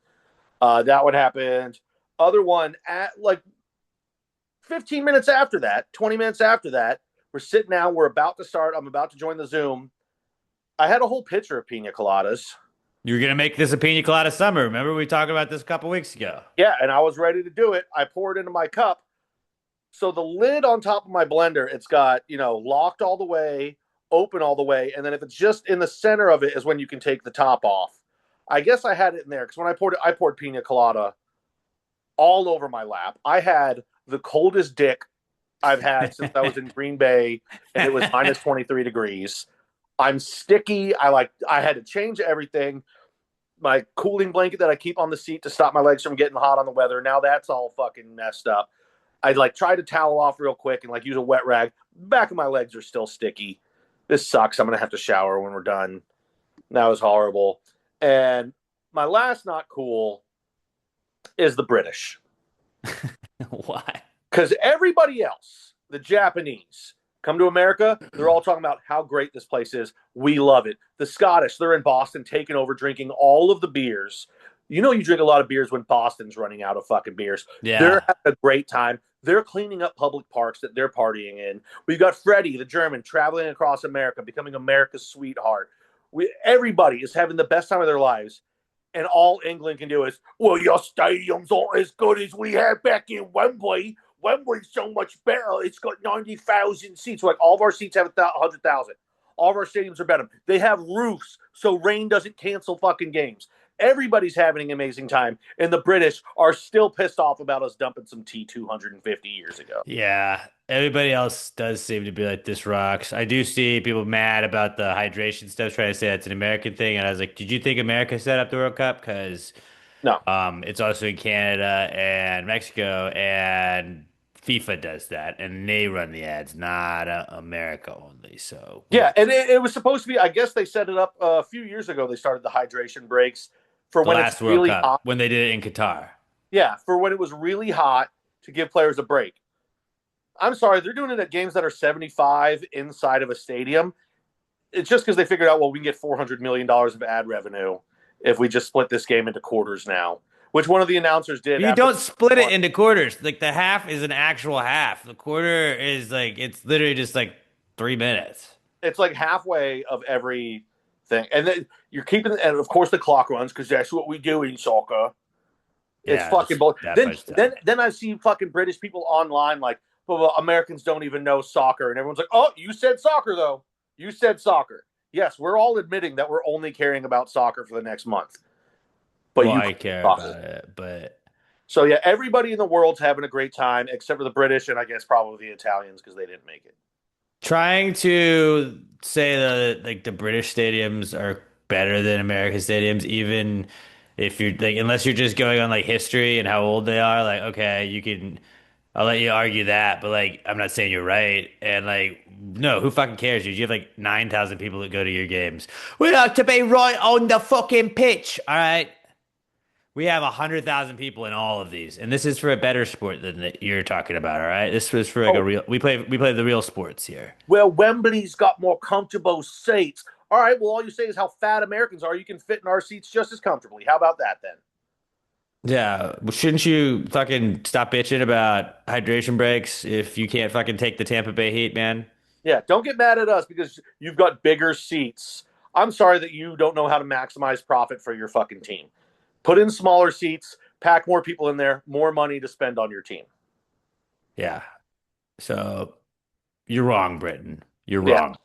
That would happen. Other one at like 15 minutes after that, 20 minutes after that, we're sitting down. We're about to start. I'm about to join the Zoom. I had a whole pitcher of pina coladas. You're going to make this a pina colada summer. Remember we talked about this a couple weeks ago? Yeah, and I was ready to do it. I poured it into my cup. So the lid on top of my blender, it's got, locked all the way, open all the way. And then if it's just in the center of it is when you can take the top off. I guess I had it in there because when I poured pina colada all over my lap. I had the coldest dick I've had since I was in Green Bay, and it was minus 23 degrees. I'm sticky. I had to change everything. My cooling blanket that I keep on the seat to stop my legs from getting hot on the weather. Now that's all fucking messed up. I tried to towel off real quick and use a wet rag. Back of my legs are still sticky. This sucks. I'm going to have to shower when we're done. That was horrible. And my last not cool is the British. Why? Because everybody else, the Japanese, come to America, they're all talking about how great this place is. We love it. The Scottish, they're in Boston taking over, drinking all of the beers. You drink a lot of beers when Boston's running out of fucking beers. Yeah. They're having a great time. They're cleaning up public parks that they're partying in. We've got Freddie, the German, traveling across America, becoming America's sweetheart. Everybody is having the best time of their lives. And all England can do is, well, your stadium's not as good as we had back in Wembley. Wembley's so much better. It's got 90,000 seats. All of our seats have 100,000. All of our stadiums are better. They have roofs so rain doesn't cancel fucking games. Everybody's having an amazing time, and the British are still pissed off about us dumping some tea 250 years ago. Yeah, everybody else does seem to be like, this rocks. I do see people mad about the hydration stuff, trying to say that's an American thing, and I was like, did you think America set up the World Cup? Because No. It's also in Canada and Mexico, and FIFA does that, and they run the ads, not America only. So yeah, and it was supposed to be. I guess they set it up a few years ago. They started the hydration breaks for the when last it's World really Cup, hot. when they did it in Qatar. Yeah, for when it was really hot to give players a break. I'm sorry, they're doing it at games that are 75 inside of a stadium. It's just because they figured out, well, we can get $400 million of ad revenue if we just split this game into quarters now, which one of the announcers did. You don't split it into quarters. Like, the half is an actual half. The quarter is it's literally just 3 minutes. It's halfway of every thing. And then you're keeping, and of course the clock runs because that's what we do in soccer. It's fucking bullshit. Then I see fucking British people online well, Americans don't even know soccer. And everyone's like, oh, you said soccer, though. You said soccer. Yes, we're all admitting that we're only caring about soccer for the next month. But I care about it. But so, yeah, everybody in the world's having a great time except for the British and I guess probably the Italians because they didn't make it. Trying to say that the British stadiums are better than American stadiums, even if you're unless you're just going on history and how old they are, okay, I'll let you argue that, but I'm not saying you're right. And no, who fucking cares, dude? You have 9,000 people that go to your games. We like to be right on the fucking pitch. All right. We have 100,000 people in all of these, and this is for a better sport than that you're talking about. All right, this was for a real. We play the real sports here. Well, Wembley's got more comfortable seats. All right. Well, all you say is how fat Americans are. You can fit in our seats just as comfortably. How about that then? Yeah, well, shouldn't you fucking stop bitching about hydration breaks if you can't fucking take the Tampa Bay Heat, man? Yeah, don't get mad at us because you've got bigger seats. I'm sorry that you don't know how to maximize profit for your fucking team. Put in smaller seats, pack more people in there, more money to spend on your team. Yeah. So you're wrong, Britain. You're wrong.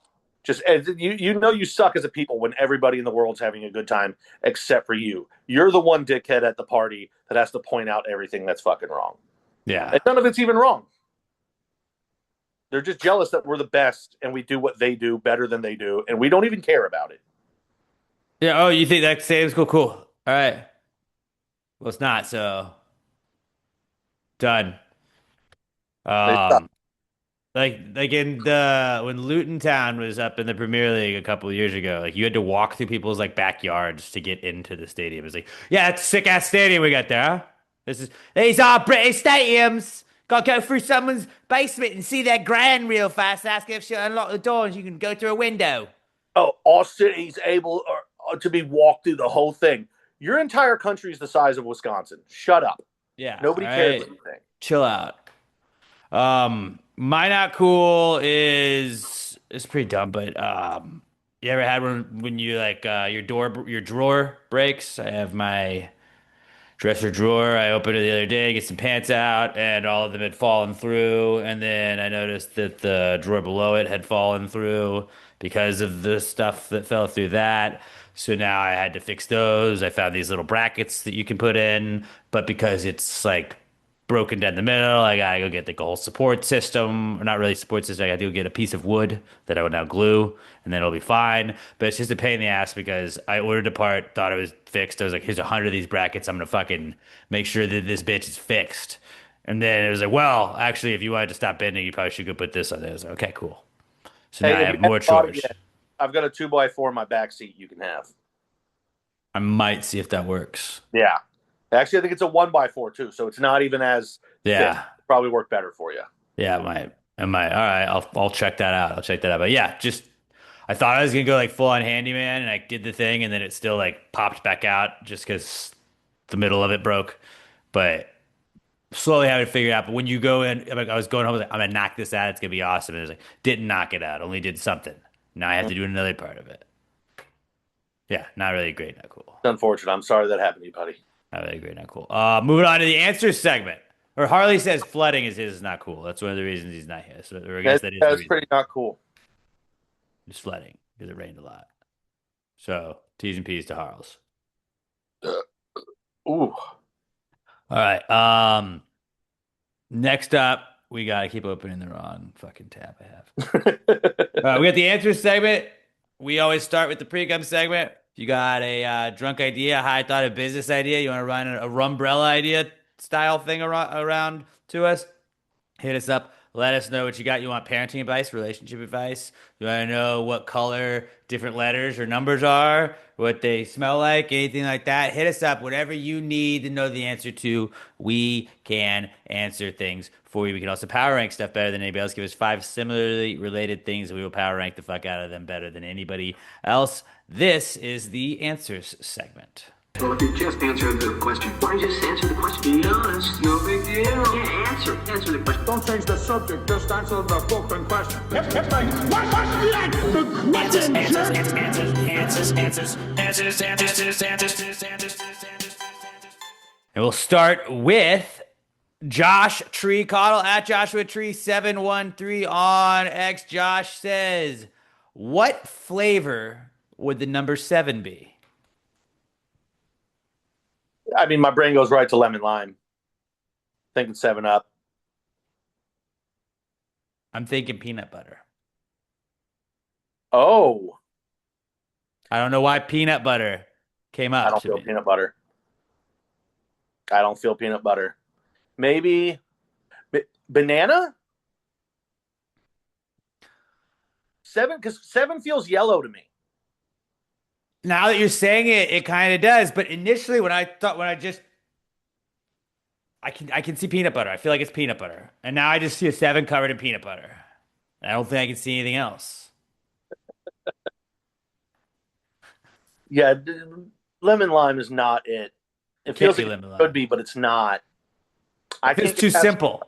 Just you suck as a people when everybody in the world's having a good time except for you. You're the one dickhead at the party that has to point out everything that's fucking wrong. Yeah. And none of it's even wrong. They're just jealous that we're the best and we do what they do better than they do, and we don't even care about it. Yeah. Oh, you think that stadium's cool? Cool. All right. Well, it's not, so done. Like in the when Luton Town was up in the Premier League a couple of years ago, like you had to walk through people's like backyards to get into the stadium. It's like, yeah, it's a sick ass stadium we got there, huh? These are British stadiums. Gotta go through someone's basement and see their gran real fast. Ask if she'll unlock the door and you can go through a window. Oh, all cities able to be walked through the whole thing. Your entire country is the size of Wisconsin. Shut up. Yeah. Nobody all cares right. what you think. Chill out. My not cool is it's pretty dumb, but you ever had one when you like your drawer breaks? I have my dresser drawer. I opened it the other day, get some pants out, and all of them had fallen through. And then I noticed that the drawer below it had fallen through because of the stuff that fell through that. So now I had to fix those. I found these little brackets that you can put in, but because it's like broken down the middle, I gotta go get the whole support system. Or not really support system. I gotta go get a piece of wood that I would now glue, and then it'll be fine. But it's just a pain in the ass because I ordered a part, thought it was fixed. I was like, here's 100 of these brackets. I'm gonna fucking make sure that this bitch is fixed. And then it was like, well, actually, if you wanted to stop bending, you probably should go put this on there. I was like, okay, cool. So now I Hey, if have you more haven't thought it chores. yet, I've got a 2x4 in my back seat you can have. I might see if that works. Yeah. Actually, I think it's a 1x4 too, so it's not even as Yeah. thick. Probably work better for you. Yeah, it might. It might. All right, I'll check that out. I'll check that out. But yeah, just I thought I was gonna go like full on handyman, and I did the thing, and then it still like popped back out just because the middle of it broke. But slowly having it figured out. But when you go in, I was going home, I was like, I'm gonna knock this out. It's gonna be awesome. And it was like, didn't knock it out. Only did something. Now I have to do another part of it. Yeah, not really great, not cool. It's unfortunate. I'm sorry that happened to you, buddy. Not really great, not cool. Moving on to the answer segment. Or Harley says flooding is not cool. That's one of the reasons he's not here. So I guess that is the That's reason. pretty not cool. It's flooding because it rained a lot. So T's and P's to Harles. Ooh. All right. Next up, we gotta keep opening the wrong fucking tab I have. All right, we got the answer segment. We always start with the pre-gum segment. If you got a drunk idea, a high thought of business idea, you want to run a rumbrella idea style thing around to us, hit us up. Let us know what you got. You want parenting advice, relationship advice? You want to know what color different letters or numbers are, what they smell like, anything like that? Hit us up. Whatever you need to know the answer to, we can answer things for you. We can also power rank stuff better than anybody else. Give us 5 similarly related things, and we will power rank the fuck out of them better than anybody else. This is the answers segment. Well, if you just answer the question, why don't you just answer the question? Be honest, no big deal. Yeah, answer the question. Don't change the subject, just answer the fucking question. And we'll start with Josh Tree Coddle at Joshua Tree 713 on X. Josh says, what flavor would the number 7 be? I mean, my brain goes right to lemon lime. Thinking 7-Up. I'm thinking peanut butter. Oh, I don't know why peanut butter came up. I don't to feel me. peanut butter. I don't feel peanut butter. Maybe banana? 7, because 7 feels yellow to me. Now that you're saying it, it kind of does. But initially, I can see peanut butter. I feel like it's peanut butter, and now I just see a 7 covered in peanut butter. I don't think I can see anything else. Yeah, lemon lime is not it. It feels be like lemon it lime. could be, but it's not. I It's think too simple.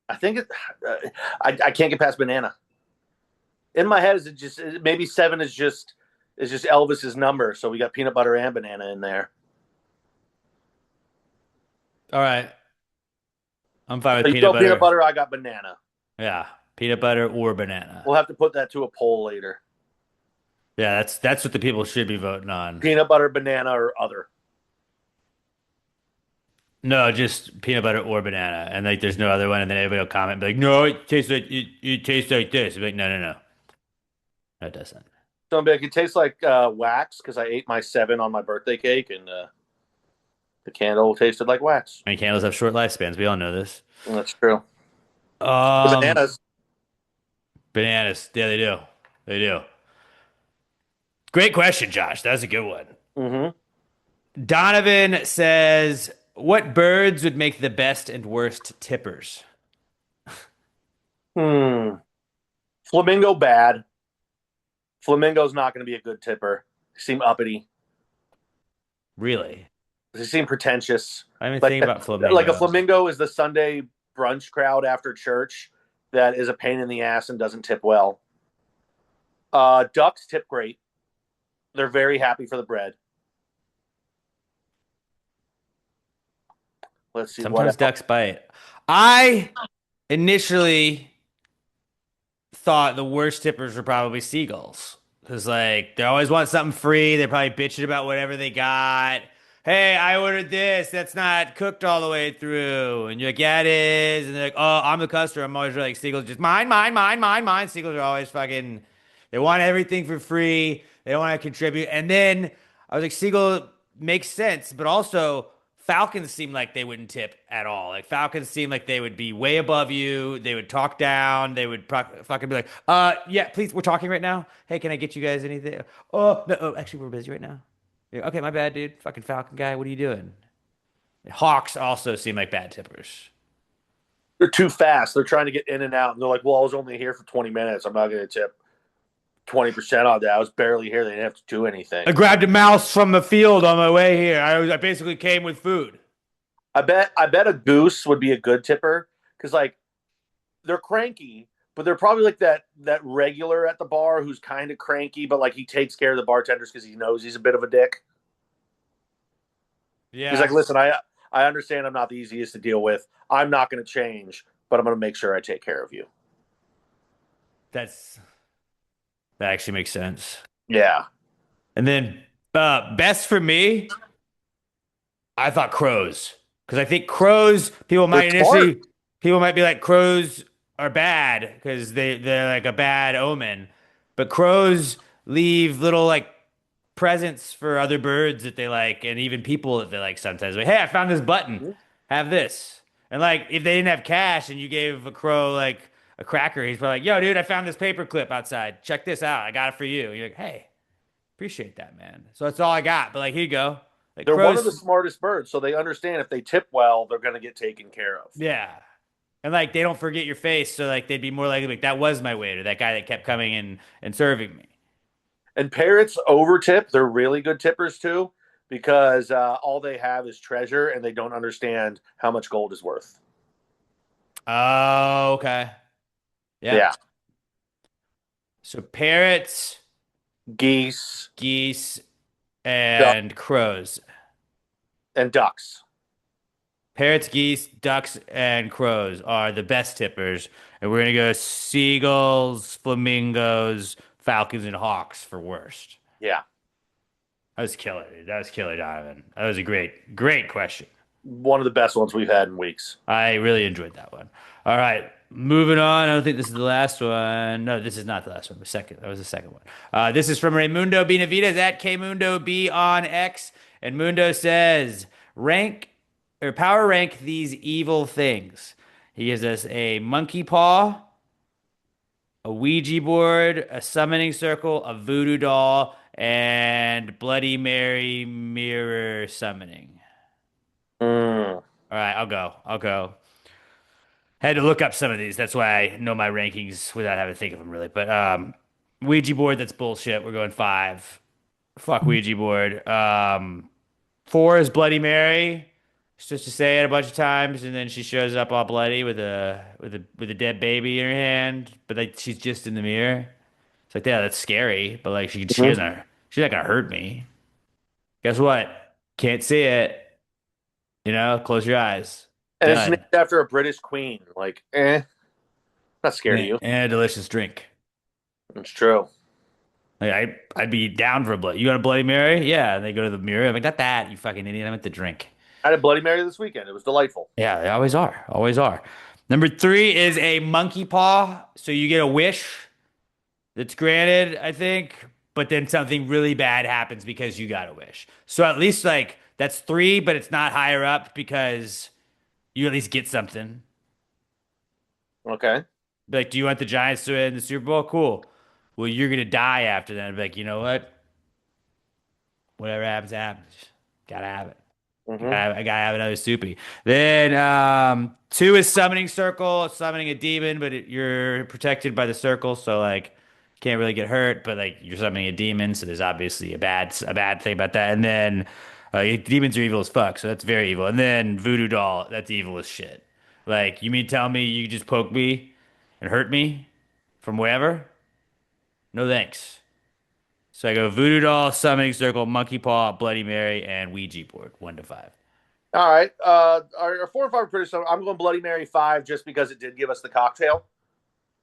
I think it. I can't get past banana. In my head, is it just maybe 7 is just Elvis's number? So we got peanut butter and banana in there. All right. I'm fine with So you peanut go butter. peanut butter. I got banana. Yeah, peanut butter or banana. We'll have to put that to a poll later. Yeah, that's what the people should be voting on. Peanut butter, banana, or other. No, just peanut butter or banana, and like there's no other one. And then everybody will comment, and be like, "No, it tastes like it tastes like this." I'm like, no, it doesn't. So I'm like, it tastes like wax because I ate my 7 on my birthday cake, and The candle tasted like wax. And candles have short lifespans. We all know this. That's true. The bananas. Bananas. Yeah, they do. They do. Great question, Josh. That's a good one. Mm-hmm. Donovan says, what birds would make the best and worst tippers? Flamingo bad. Flamingo's not going to be a good tipper. They seem uppity. Really? They seem pretentious. I didn't think about flamingos. Like a flamingo is the Sunday brunch crowd after church that is a pain in the ass and doesn't tip well. Ducks tip great. They're very happy for the bread. Let's see. Sometimes ducks bite. I initially thought the worst tippers were probably seagulls. Because, like, they always want something free. They're probably bitching about whatever they got. Hey, I ordered this. That's not cooked all the way through. And you're like, yeah, it is. And they're like, oh, I'm the customer. I'm always like, seagulls just mine. Seagulls are always fucking, they want everything for free. They don't want to contribute. And then I was like, seagull makes sense. But also, falcons seem like they wouldn't tip at all. Like, falcons seem like they would be way above you. They would talk down. They would fucking be like, yeah, please, we're talking right now. Hey, can I get you guys anything? Oh, no, actually, we're busy right now. Yeah, okay, my bad, dude. Fucking falcon guy, what are you doing? Hawks also seem like bad tippers. They're too fast. They're trying to get in and out. And they're like, well, I was only here for 20 minutes. I'm not going to tip 20% on that. I was barely here. They didn't have to do anything. I grabbed a mouse from the field on my way here. I basically came with food. I bet a goose would be a good tipper because, like, they're cranky, but they're probably like that regular at the bar who's kind of cranky, but like he takes care of the bartenders because he knows he's a bit of a dick. Yeah, he's like, listen, I understand I'm not the easiest to deal with. I'm not going to change, but I'm going to make sure I take care of you. That actually makes sense. Yeah. And then best for me, I thought crows. Because I think crows, people might be like, crows are bad because they're like a bad omen. But crows leave little like presents for other birds that they like, and even people that they like sometimes. Like, hey, I found this button. Have this. And like, if they didn't have cash and you gave a crow like a cracker, he's probably like, yo, dude, I found this paper clip outside. Check this out. I got it for you. You're like, hey, appreciate that, man. So that's all I got. But like, here you go. Like, they're crows, one of the smartest birds, so they understand if they tip well, they're going to get taken care of. Yeah. And like, they don't forget your face. So like, they'd be more likely like, that was my waiter, that guy that kept coming in and serving me. And parrots over tip. They're really good tippers too, because all they have is treasure and they don't understand how much gold is worth. Oh, okay. Yeah. So parrots, geese, and crows. And ducks. Parrots, geese, ducks, and crows are the best tippers. And we're going to go seagulls, flamingos, falcons, and hawks for worst. Yeah. That was killer, dude. That was killer, Donovan. That was a great question. One of the best ones we've had in weeks. I really enjoyed that one. All right. Moving on. I don't think this is the last one. No, this is not the last one. That was the second one. This is from Raymundo Benavides at KMundoB on X. And Mundo says, power rank these evil things. He gives us a monkey paw, a Ouija board, a summoning circle, a voodoo doll, and Bloody Mary mirror summoning. All right, I'll go. Had to look up some of these. That's why I know my rankings without having to think of them, really. But Ouija board, that's bullshit. We're going 5. Fuck Ouija board. 4 is Bloody Mary. She's supposed to say it a bunch of times, and then she shows up all bloody with a dead baby in her hand. But like, she's just in the mirror. It's like, yeah, that's scary. But like, she's not gonna hurt me. Guess what? Can't see it. Close your eyes. And it's named after a British queen. Like, not scared of you. And a delicious drink. It's true. Like, I'd be down for a blood. You got a Bloody Mary? Yeah. And they go to the mirror. I'm like, not that, you fucking idiot. I meant the drink. I had a Bloody Mary this weekend. It was delightful. Yeah, they always are. Always are. Number 3 is a monkey paw. So you get a wish that's granted, I think, but then something really bad happens because you got a wish. So at least like that's 3, but it's not higher up because you at least get something. Okay. Be like, do you want the Giants to win the Super Bowl? Cool. Well, you're gonna die after that. I'd be like, you know what? Whatever happens, happens. Gotta have it. Mm-hmm. I gotta have another soupy. Then 2 is summoning circle, summoning a demon, but you're protected by the circle, so like can't really get hurt. But like you're summoning a demon, so there's obviously a bad thing about that. And then demons are evil as fuck, so that's very evil. And then voodoo doll, that's evil as shit. Like you mean tell me you just poke me and hurt me from wherever? No thanks. So I go voodoo doll, summoning circle, monkey paw, Bloody Mary, and Ouija board. 1 to 5. All right. Our 4 and 5 are pretty similar. I'm going Bloody Mary 5 just because it did give us the cocktail.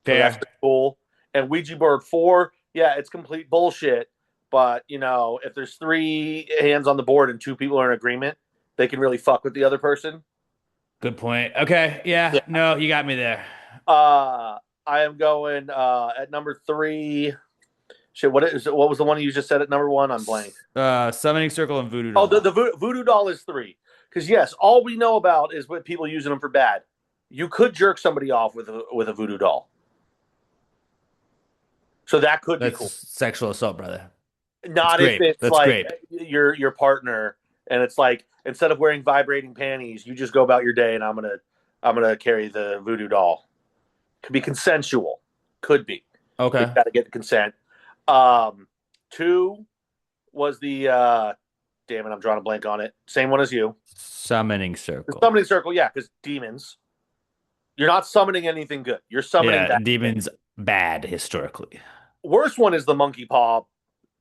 So Fair. that's pretty cool. And Ouija board 4, yeah, it's complete bullshit. But, you know, if there's 3 hands on the board and 2 people are in agreement, they can really fuck with the other person. Good point. Okay. Yeah. No, you got me there. I am going at number 3. Shit, what was the one you just said at number 1? I'm blank. Summoning circle and voodoo doll. Oh, the voodoo doll is 3. Because yes, all we know about is what people using them for bad. You could jerk somebody off with a voodoo doll, so that could be cool. Sexual assault, brother. Not if it's like your partner, and it's like instead of wearing vibrating panties, you just go about your day, and I'm gonna carry the voodoo doll. Could be consensual. Could be. Okay. You got to get the consent. 2 was the damn it, I'm drawing a blank on it. Same one as you. Summoning circle. The summoning circle, yeah, because demons. You're not summoning anything good. You're summoning bad demons things. Bad historically. Worst one is the monkey paw,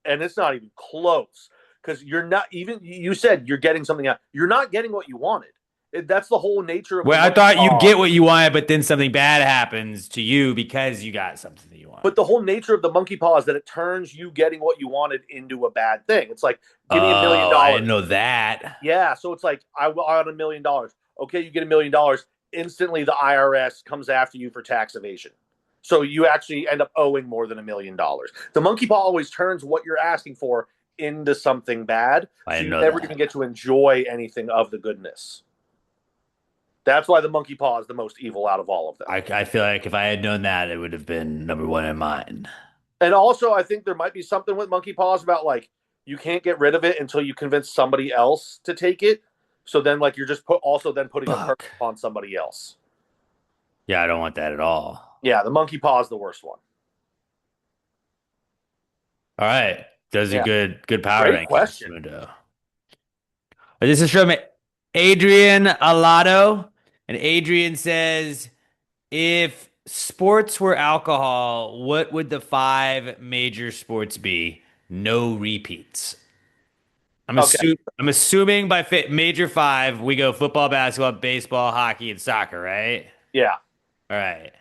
and it's not even close. Because you're not even you said you're getting something out. You're not getting what you wanted. That's the whole nature of Well, I thought you get what you wanted, but then something bad happens to you because you got something that you want. But the whole nature of the monkey paw is that it turns you getting what you wanted into a bad thing. It's like, give me $1 million. I didn't know that. Yeah, so it's like, I want $1 million. Okay, you get $1 million. Instantly, the IRS comes after you for tax evasion. So you actually end up owing more than $1 million. The monkey paw always turns what you're asking for into something bad. So you never even get to enjoy anything of the goodness. That's why the monkey paw is the most evil out of all of them. I feel like if I had known that, it would have been number 1 in mine. And also, I think there might be something with monkey paws about, like, you can't get rid of it until you convince somebody else to take it. So then, like, you're just putting a curse on somebody else. Yeah, I don't want that at all. Yeah, the monkey paw is the worst one. All right. Those are good power Great rankings. question. This is from Adrian Alato. And Adrian says, if sports were alcohol, what would the 5 major sports be? No repeats. I'm assuming by major 5, we go football, basketball, baseball, hockey, and soccer, right? Yeah. All right.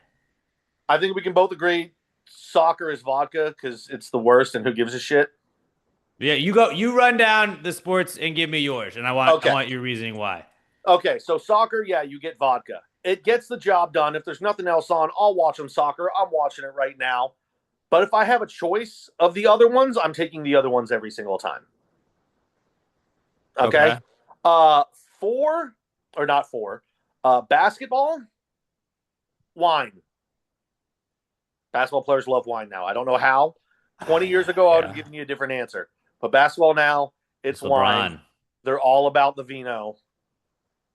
I think we can both agree soccer is vodka because it's the worst and who gives a shit. Yeah, you run down the sports and give me yours, and I want your reasoning why. Okay, so soccer, yeah, you get vodka. It gets the job done. If there's nothing else on, I'll watch them soccer. I'm watching it right now. But if I have a choice of the other ones, I'm taking the other ones every single time. Okay. 4 or not 4. Basketball, wine. Basketball players love wine now. I don't know how. 20 years ago, I would have given you a different answer. But basketball now, it's wine. They're all about the vino.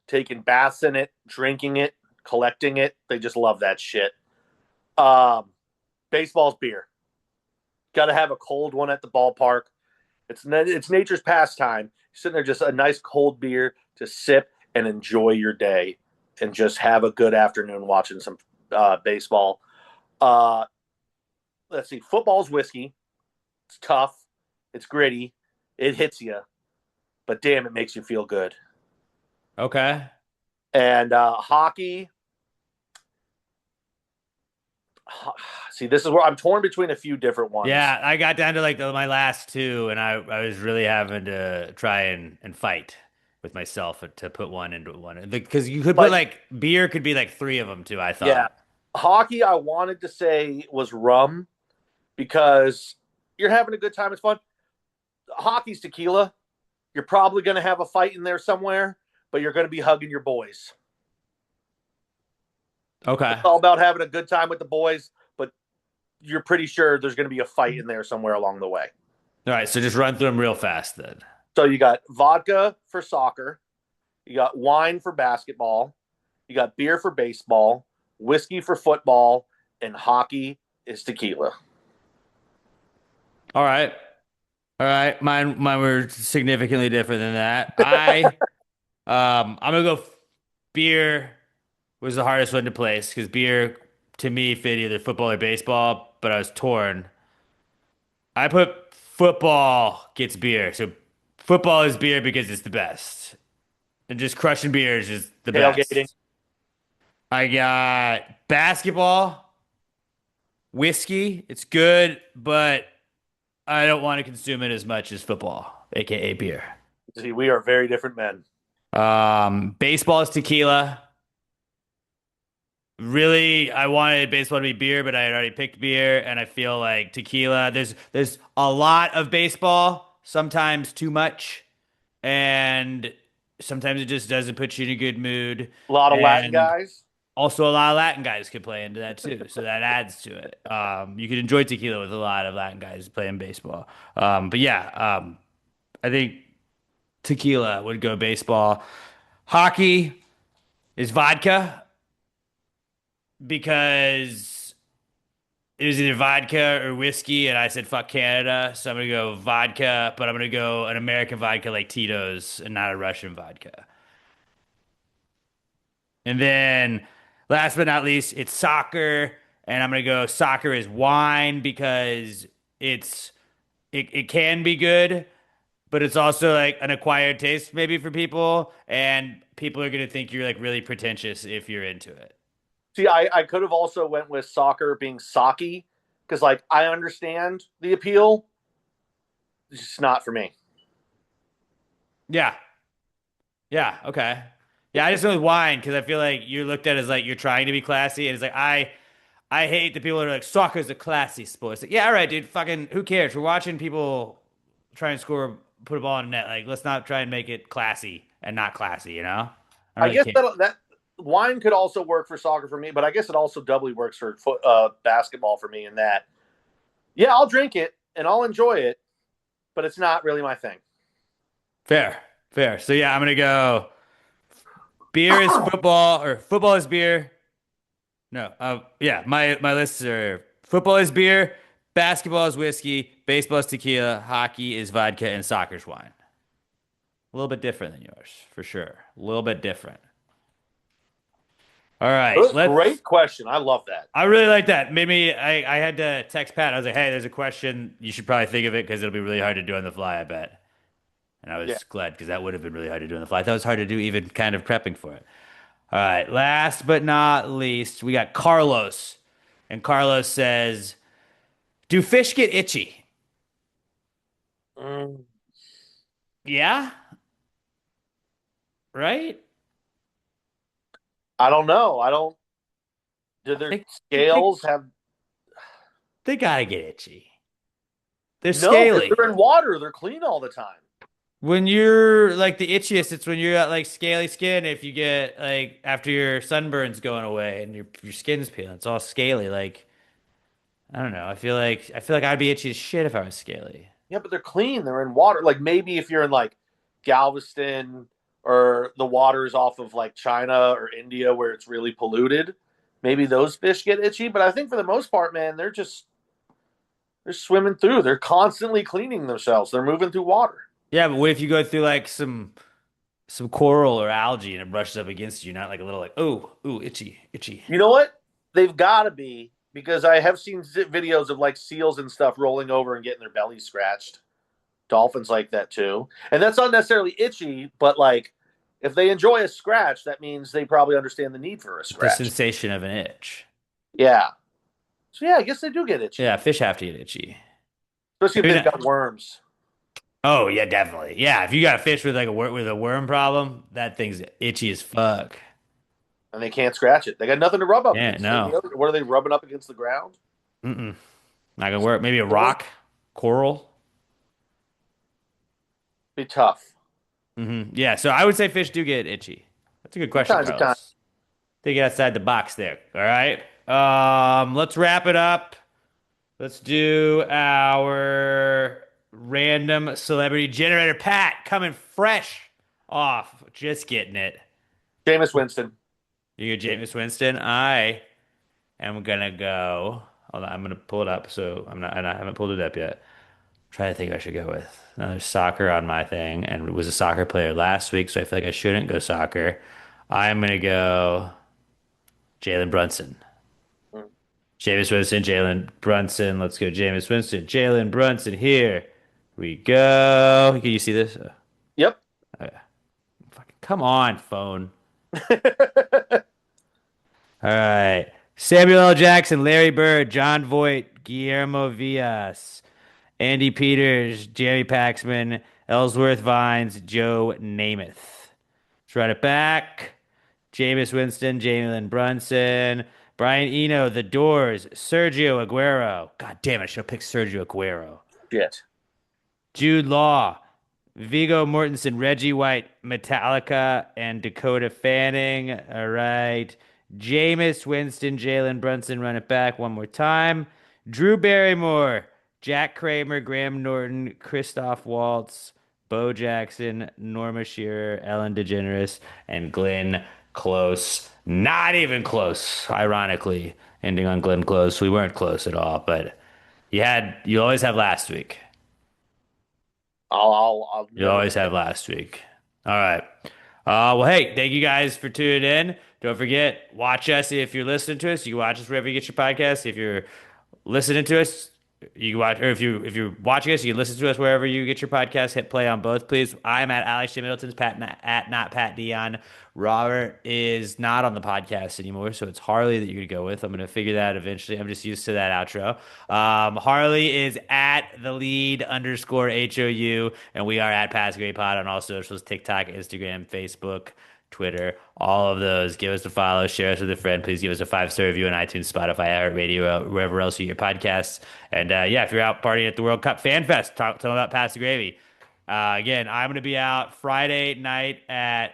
Taking baths in it, drinking it, collecting it. They just love that shit. Baseball's beer. Got to have a cold one at the ballpark. It's nature's pastime. You're sitting there, just a nice cold beer to sip and enjoy your day and just have a good afternoon watching some baseball. Let's see. Football's whiskey. It's tough. It's gritty. It hits you. But damn, it makes you feel good. Okay. And hockey. See, this is where I'm torn between a few different ones. Yeah, I got down to like my last 2, and I was really having to try and fight with myself to put one into one. Because you could put like beer could be like 3 of them too, I thought. Yeah. Hockey, I wanted to say was rum because you're having a good time. It's fun. Hockey's tequila. You're probably going to have a fight in there somewhere, but you're going to be hugging your boys. Okay. It's all about having a good time with the boys, but you're pretty sure there's going to be a fight in there somewhere along the way. All right, so just run through them real fast then. So you got vodka for soccer, you got wine for basketball, you got beer for baseball, whiskey for football, and hockey is tequila. All right. Mine were significantly different than that. I'm gonna go beer was the hardest one to place because beer to me fit either football or baseball, but I was torn. I put football gets beer. So football is beer because it's the best. And just crushing beer is just the Tailgating. best. I got basketball, whiskey. It's good, but I don't want to consume it as much as football, aka beer. See, we are very different men. Baseball is tequila. Really, I wanted baseball to be beer, but I had already picked beer, and I feel like tequila. There's a lot of baseball, sometimes too much, and sometimes it just doesn't put you in a good mood. A lot of Latin And guys. Also, a lot of Latin guys could play into that too, so that adds to it. You could enjoy tequila with a lot of Latin guys playing baseball. But yeah, I think tequila would go baseball. Hockey is vodka because it was either vodka or whiskey, and I said fuck Canada, so I'm gonna go vodka, but I'm gonna go an American vodka like Tito's and not a Russian vodka. And then last but not least, it's soccer, and I'm gonna go soccer is wine because it can be good, but it's also like an acquired taste maybe for people, and people are gonna think you're like really pretentious if you're into it. See, I could have also went with soccer being sake because, like, I understand the appeal. It's just not for me. Yeah. Yeah. Okay. Yeah, I just went with wine because I feel like you're looked at as like you're trying to be classy, and it's like I hate the people that are like soccer's a classy sport. It's like, yeah, all right, dude. Fucking who cares? We're watching people try and score, put a ball in the net. Like, let's not try and make it classy and not classy. You know? I really guess can't. that wine could also work for soccer for me, but I guess it also doubly works for basketball for me in that, yeah, I'll drink it and I'll enjoy it, but it's not really my thing. Fair. So yeah, I'm gonna go. Beer is football, or football is beer. No, yeah, my lists are football is beer, basketball is whiskey, baseball is tequila, hockey is vodka, and soccer is wine. A little bit different than yours, for sure. A little bit different. All right, Great question. I love that. I really like that. Maybe I had to text Pat. I was like, hey, there's a question. You should probably think of it because it'll be really hard to do on the fly, I bet. And I was glad because that would have been really hard to do on the fly. That was hard to do even kind of prepping for it. All right, last but not least, we got Carlos. And Carlos says, do fish get itchy? Yeah? Right? I don't know. Do their scales have? They gotta get itchy. They're No, scaly. they're in water. They're clean all the time. When you're like the itchiest, it's when you're at like scaly skin. If you get like after your sunburn's going away and your skin's peeling, it's all scaly. Like I don't know. I feel like I'd be itchy as shit if I was scaly. Yeah, but they're clean. They're in water. Like maybe if you're in like Galveston or the waters off of like China or India where it's really polluted, maybe those fish get itchy. But I think for the most part, man, they're swimming through. They're constantly cleaning themselves. They're moving through water. Yeah, but what if you go through like some coral or algae and it brushes up against you, not like a little like, ooh, itchy. You know what? They've got to be, because I have seen videos of like seals and stuff rolling over and getting their bellies scratched. Dolphins like that too. And that's not necessarily itchy, but like if they enjoy a scratch, that means they probably understand the need for a The scratch. sensation of an itch. Yeah. So yeah, I guess they do get itchy. Yeah, fish have to get itchy. Especially if they've got worms. Oh yeah, definitely. Yeah, if you got a fish with like a worm problem, that thing's itchy as fuck. And they can't scratch it. They got nothing to rub up Yeah, against. no. What are they rubbing up against the ground? Not gonna work. Maybe a rock, coral. Be tough. Yeah, so I would say fish do get itchy. That's a good question, Times to Carlos. They get outside the box there. All right. Let's wrap it up. Let's do our random celebrity generator. Pat, coming fresh off. Just getting it. Jameis Winston. You go Jameis Winston. I am gonna go. Hold on, I'm gonna pull it up. So I haven't pulled it up yet. Try to think who I should go with. Now there's soccer on my thing, and was a soccer player last week, so I feel like I shouldn't go soccer. I'm gonna go Jalen Brunson. Jameis Winston, Jalen Brunson. Let's go Jameis Winston, Jalen Brunson. Here we go. Can you see this? Yep. Okay. Fucking come on, phone. All right. Samuel L. Jackson, Larry Bird, John Voight, Guillermo Villas, Andy Peters, Jerry Paxman, Ellsworth Vines, Joe Namath. Let's run it back. Jameis Winston, Jalen Brunson, Brian Eno, The Doors, Sergio Aguero. God damn it, I should have picked Sergio Aguero. Shit. Jude Law, Viggo Mortensen, Reggie White, Metallica, and Dakota Fanning. All right. Jameis Winston, Jalen Brunson, run it back one more time. Drew Barrymore, Jack Kramer, Graham Norton, Christoph Waltz, Bo Jackson, Norma Shearer, Ellen DeGeneres, and Glenn Close. Not even close, ironically, ending on Glenn Close. We weren't close at all, but you always have last week. I'll You always have last week. All right. Well, hey, thank you guys for tuning in. Don't forget, watch us if you're listening to us. You can watch us wherever you get your podcast. If you're listening to us, you can watch, or if you're watching us, you can listen to us wherever you get your podcast. Hit play on both, please. I'm at Alex J. Middleton's, at not Pat Dion. Robert is not on the podcast anymore, so it's Harley that you're gonna go with. I'm gonna figure that out eventually. I'm just used to that outro. Harley is at the lead _HOU, and we are at Pass Great Pod on all socials: TikTok, Instagram, Facebook, Twitter, all of those. Give us a follow, share us with a friend. Please give us a 5-star review on iTunes, Spotify, iHeartRadio, wherever else you get your podcasts. And yeah, if you're out partying at the World Cup Fan Fest, tell them about Pass the Gravy. Again, I'm going to be out Friday night at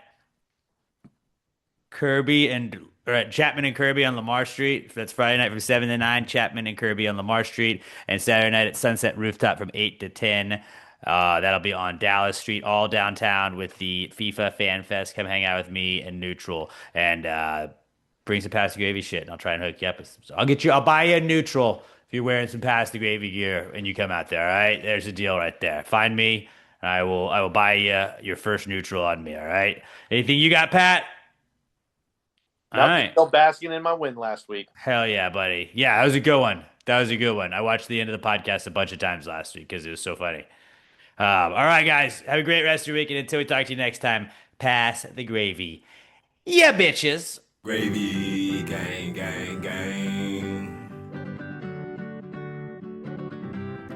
Chapman and Kirby on Lamar Street. That's Friday night from 7 to 9. Chapman and Kirby on Lamar Street, and Saturday night at Sunset Rooftop from 8 to 10. That'll be on Dallas Street, all downtown, with the FIFA Fan Fest. Come hang out with me and NUTRL, and bring some Pass the Gravy shit, and I'll try and hook you up. So I'll buy you a NUTRL if you're wearing some Pass the Gravy gear and you come out there. All right, there's a deal right there. Find me, and I will buy you your first NUTRL on me. All right. Anything you got, Pat? All right. Still basking in my win last week. Hell yeah, buddy. Yeah, that was a good one. I watched the end of the podcast a bunch of times last week because it was so funny. All right, guys. Have a great rest of your week. And until we talk to you next time, pass the gravy. Yeah, bitches. Gravy, gang, gang, gang.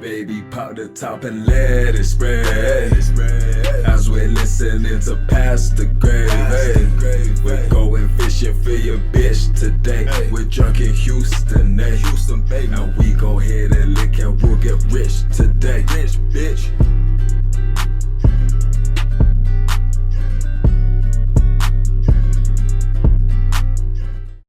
Baby, pop the top and let it spread. As we're listening to Pass the Gravy. We're going fishing for your bitch today. We're drunk in Houston, baby. And